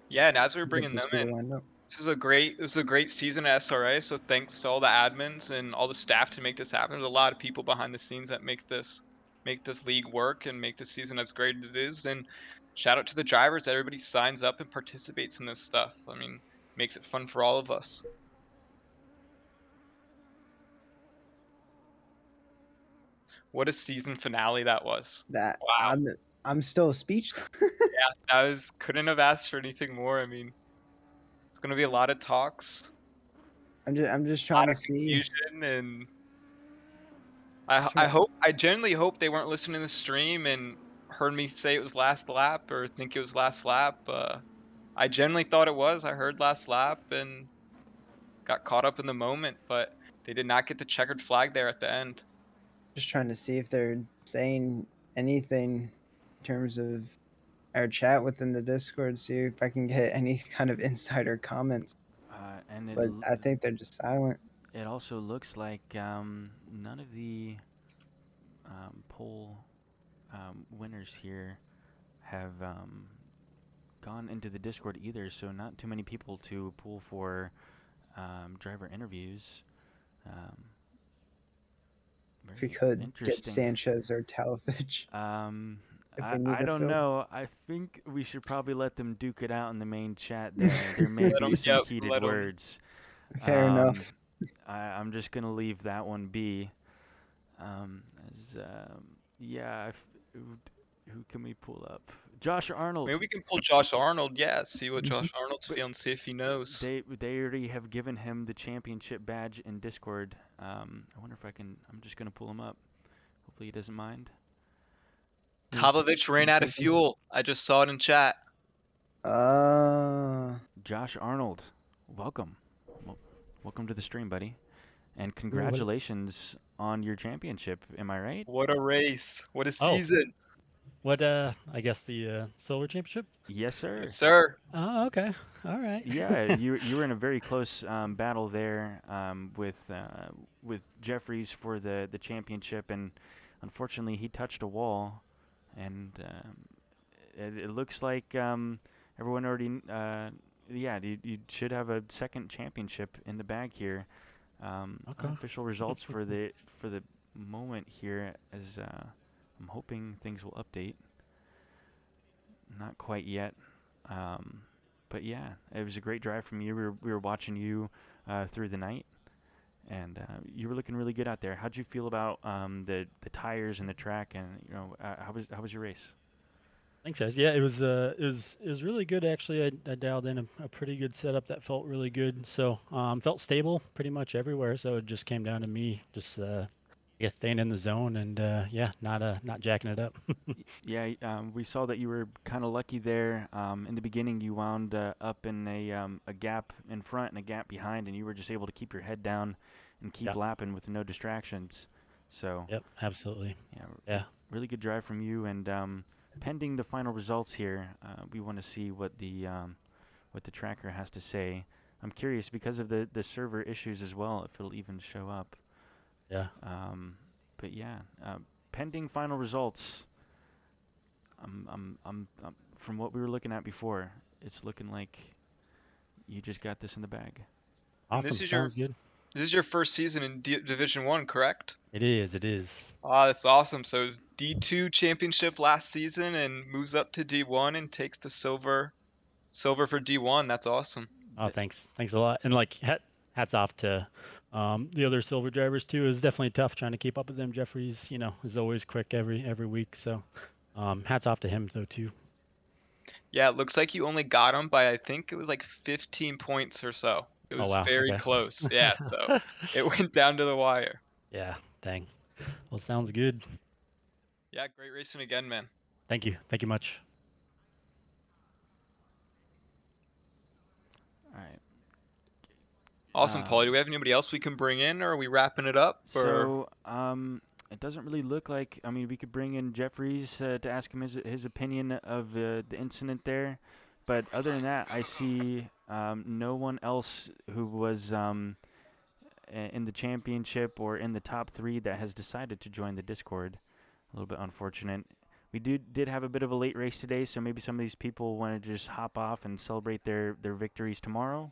Yeah, and as we're bringing them in, this was a great season at SRA. So thanks to all the admins and all the staff to make this happen. There's a lot of people behind the scenes that make this league work and make this season as great as it is. And shout out to the drivers. Everybody signs up and participates in this stuff. I mean, makes it fun for all of us. What a season finale that was. Wow. I'm still speechless. Yeah, couldn't have asked for anything more. I mean, it's gonna be a lot of talks. I'm just trying to see. Confusion, and I genuinely hope they weren't listening to the stream and heard me say it was last lap or think it was last lap. I genuinely thought it was. I heard last lap and got caught up in the moment, but they did not get the checkered flag there at the end. Just trying to see if they're saying anything in terms of our chat within the Discord, see if I can get any kind of insider comments. But I think they're just silent. It also looks like none of the poll winners here have gone into the Discord either, so not too many people to pull for driver interviews. If we could get Sanchez or Talovich. I don't know. I think we should probably let them duke it out in the main chat there. There may be some heated words. Fair enough. I'm just going to leave that one be. Who can we pull up? Josh Arnold. Maybe we can pull Josh Arnold, see what Josh Arnold's feeling, see if he knows. They already have given him the championship badge in Discord. I wonder if I can. I'm just going to pull him up. Hopefully he doesn't mind. Tavlovich ran out of fuel. I just saw it in chat. Josh Arnold, welcome. Welcome to the stream, buddy. And congratulations on your championship. Am I right? What a race. What a season. What, I guess the Silver Championship? Yes, sir. Yes, sir. Oh, okay. All right. Yeah, you were in a very close battle there with with Jeffries for the championship, and unfortunately he touched a wall, and it looks like everyone already. Yeah, you should have a second championship in the bag here. Okay. Unofficial results for the moment here, as I'm hoping things will update. Not quite yet. But yeah, it was a great drive from you. We were watching you through the night, and you were looking really good out there. How'd you feel about the tires and the track, and how was your race? Thanks, guys. Yeah, it was really good actually. I dialed in a pretty good setup that felt really good. So felt stable pretty much everywhere. So it just came down to me just I guess staying in the zone and yeah, not jacking it up. Yeah, we saw that you were kind of lucky there. In the beginning, you wound up in a gap in front and a gap behind, and you were just able to keep your head down and keep Yeah. lapping with no distractions. So Yep. Absolutely. yeah, Yeah. really good drive from you. And pending the final results here, we want to see what the tracker has to say. I'm curious because of the server issues as well, if it'll even show up. Yeah. But yeah, pending final results. From what we were looking at before, it's looking like you just got this in the bag. And Awesome. Sounds good. this is your first season in Division 1, correct? It is. It is. Ah, that's awesome. So it's D2 championship last season and moves up to D1 and takes the silver for D1. That's awesome. Oh, thanks. Thanks a lot. And like hats off to the other silver drivers too. It's definitely tough trying to keep up with them. Jeffries, is always quick every week. So hats off to him though too. Yeah, it looks like you only got him by I think it was like 15 points or so. It Oh was wow. very Okay. close. Yeah, so it went down to the wire. Yeah. Dang. Well, sounds good. Yeah, great racing again, man. Thank you. Thank you much. All right. Awesome, Paulie. Do we have anybody else we can bring in, or are we wrapping it up? Or So it doesn't really look like. I mean, we could bring in Jeffries to ask him his opinion of the incident there, but other than that, I see no one else who was in the championship or in the top 3 that has decided to join the Discord. A little bit unfortunate. We did have a bit of a late race today, so maybe some of these people want to just hop off and celebrate their victories tomorrow.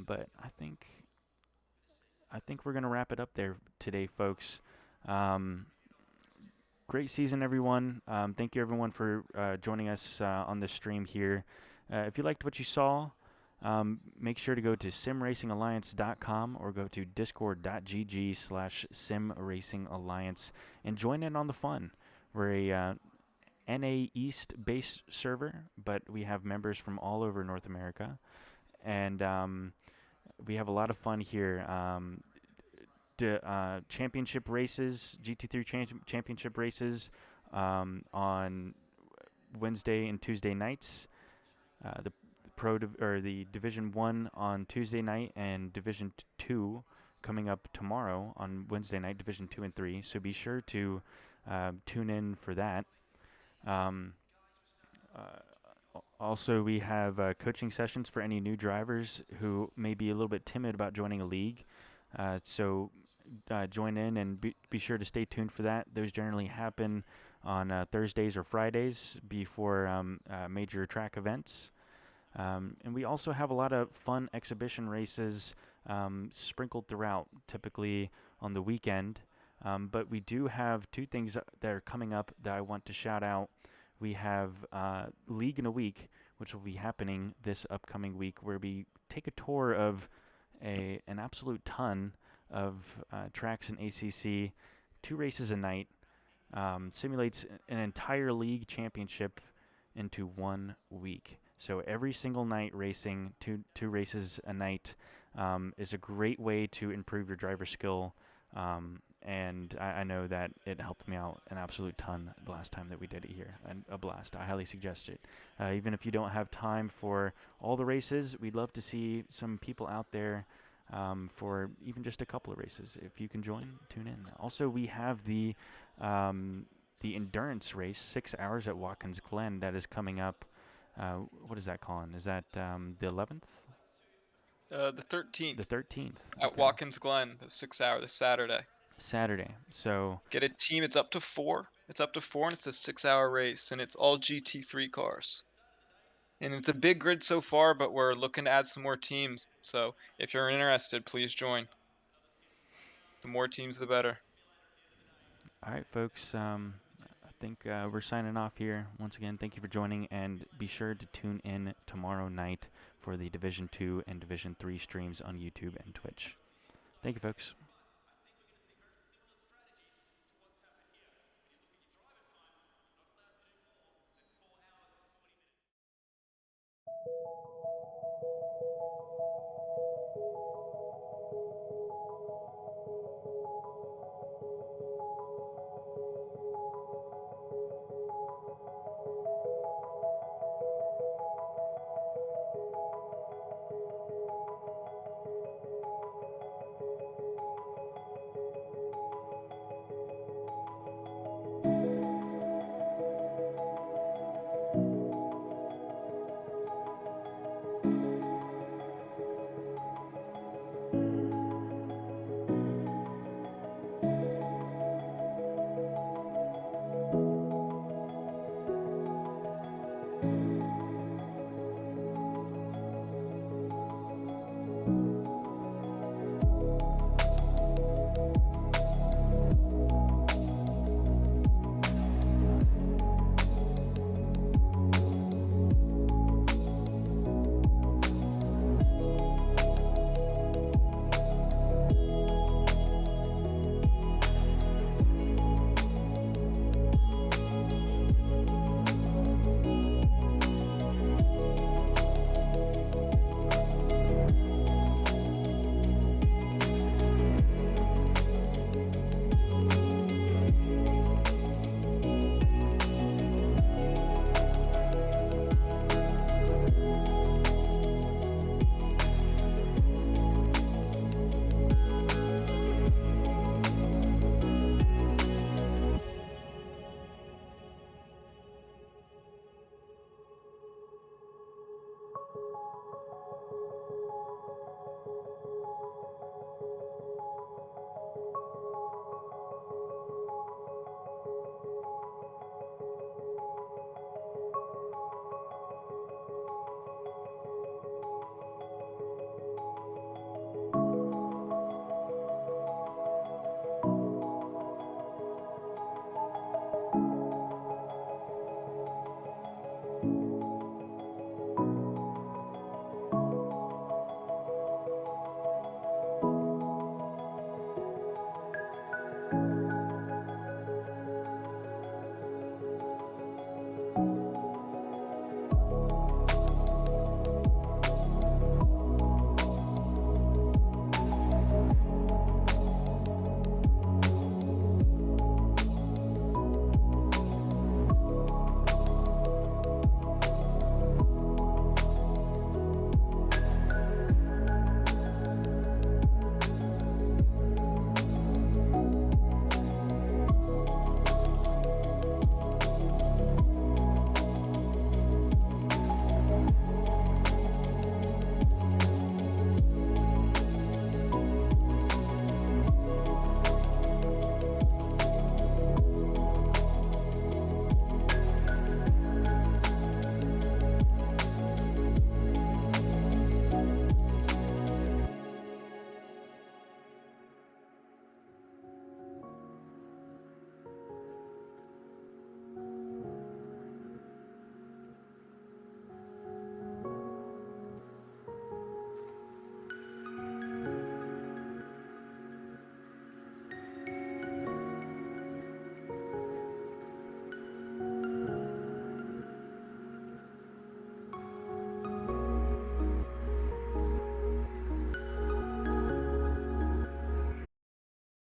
But I think we're gonna wrap it up there today, folks. Um, Great season, everyone. Thank you, everyone, for joining us on this stream here. If you liked what you saw, make sure to go to simracingalliance.com or go to discord.gg/simracingalliance and join in on the fun. We're a NA East based server, but we have members from all over North America, and we have a lot of fun here. Championship races, GT3 championship races on Wednesday and Tuesday nights. The the Division 1 on Tuesday night, and Division 2 coming up tomorrow on Wednesday night, Division 2 and 3. So be sure to tune in for that. Also, we have coaching sessions for any new drivers who may be a little bit timid about joining a league. So join in and be sure to stay tuned for that. Those generally happen on Thursdays or Fridays before major track events. And we also have a lot of fun exhibition races sprinkled throughout, typically on the weekend. But we do have 2 things that are coming up that I want to shout out. We have League in a Week, which will be happening this upcoming week, where we take a tour of an absolute ton of tracks in ACC, 2 races a night, simulates an entire league championship into 1 week. So every single night racing, two races a night, is a great way to improve your driver skill. And I know that it helped me out an absolute ton the last time that we did it here. And a blast. I highly suggest it. Even if you don't have time for all the races, we'd love to see some people out there for even just a couple of races. If you can join, tune in. Also, we have the endurance race, 6 hours at Watkins Glen, that is coming up. What is that, Colin? Is that the 11th? The 13th The 13th. at Okay. Watkins Glen, the 6-hour this Saturday. Saturday. So Get a team. It's up to 4. It's up to 4, and it's a 6-hour race, and it's all GT3 cars. And it's a big grid so far, but we're looking to add some more teams. So if you're interested, please join. The more teams, the better. all right, folks. I think we're signing off here. Once again, thank you for joining, and be sure to tune in tomorrow night for the Division 2 and Division 3 streams on YouTube and Twitch. Thank you, folks.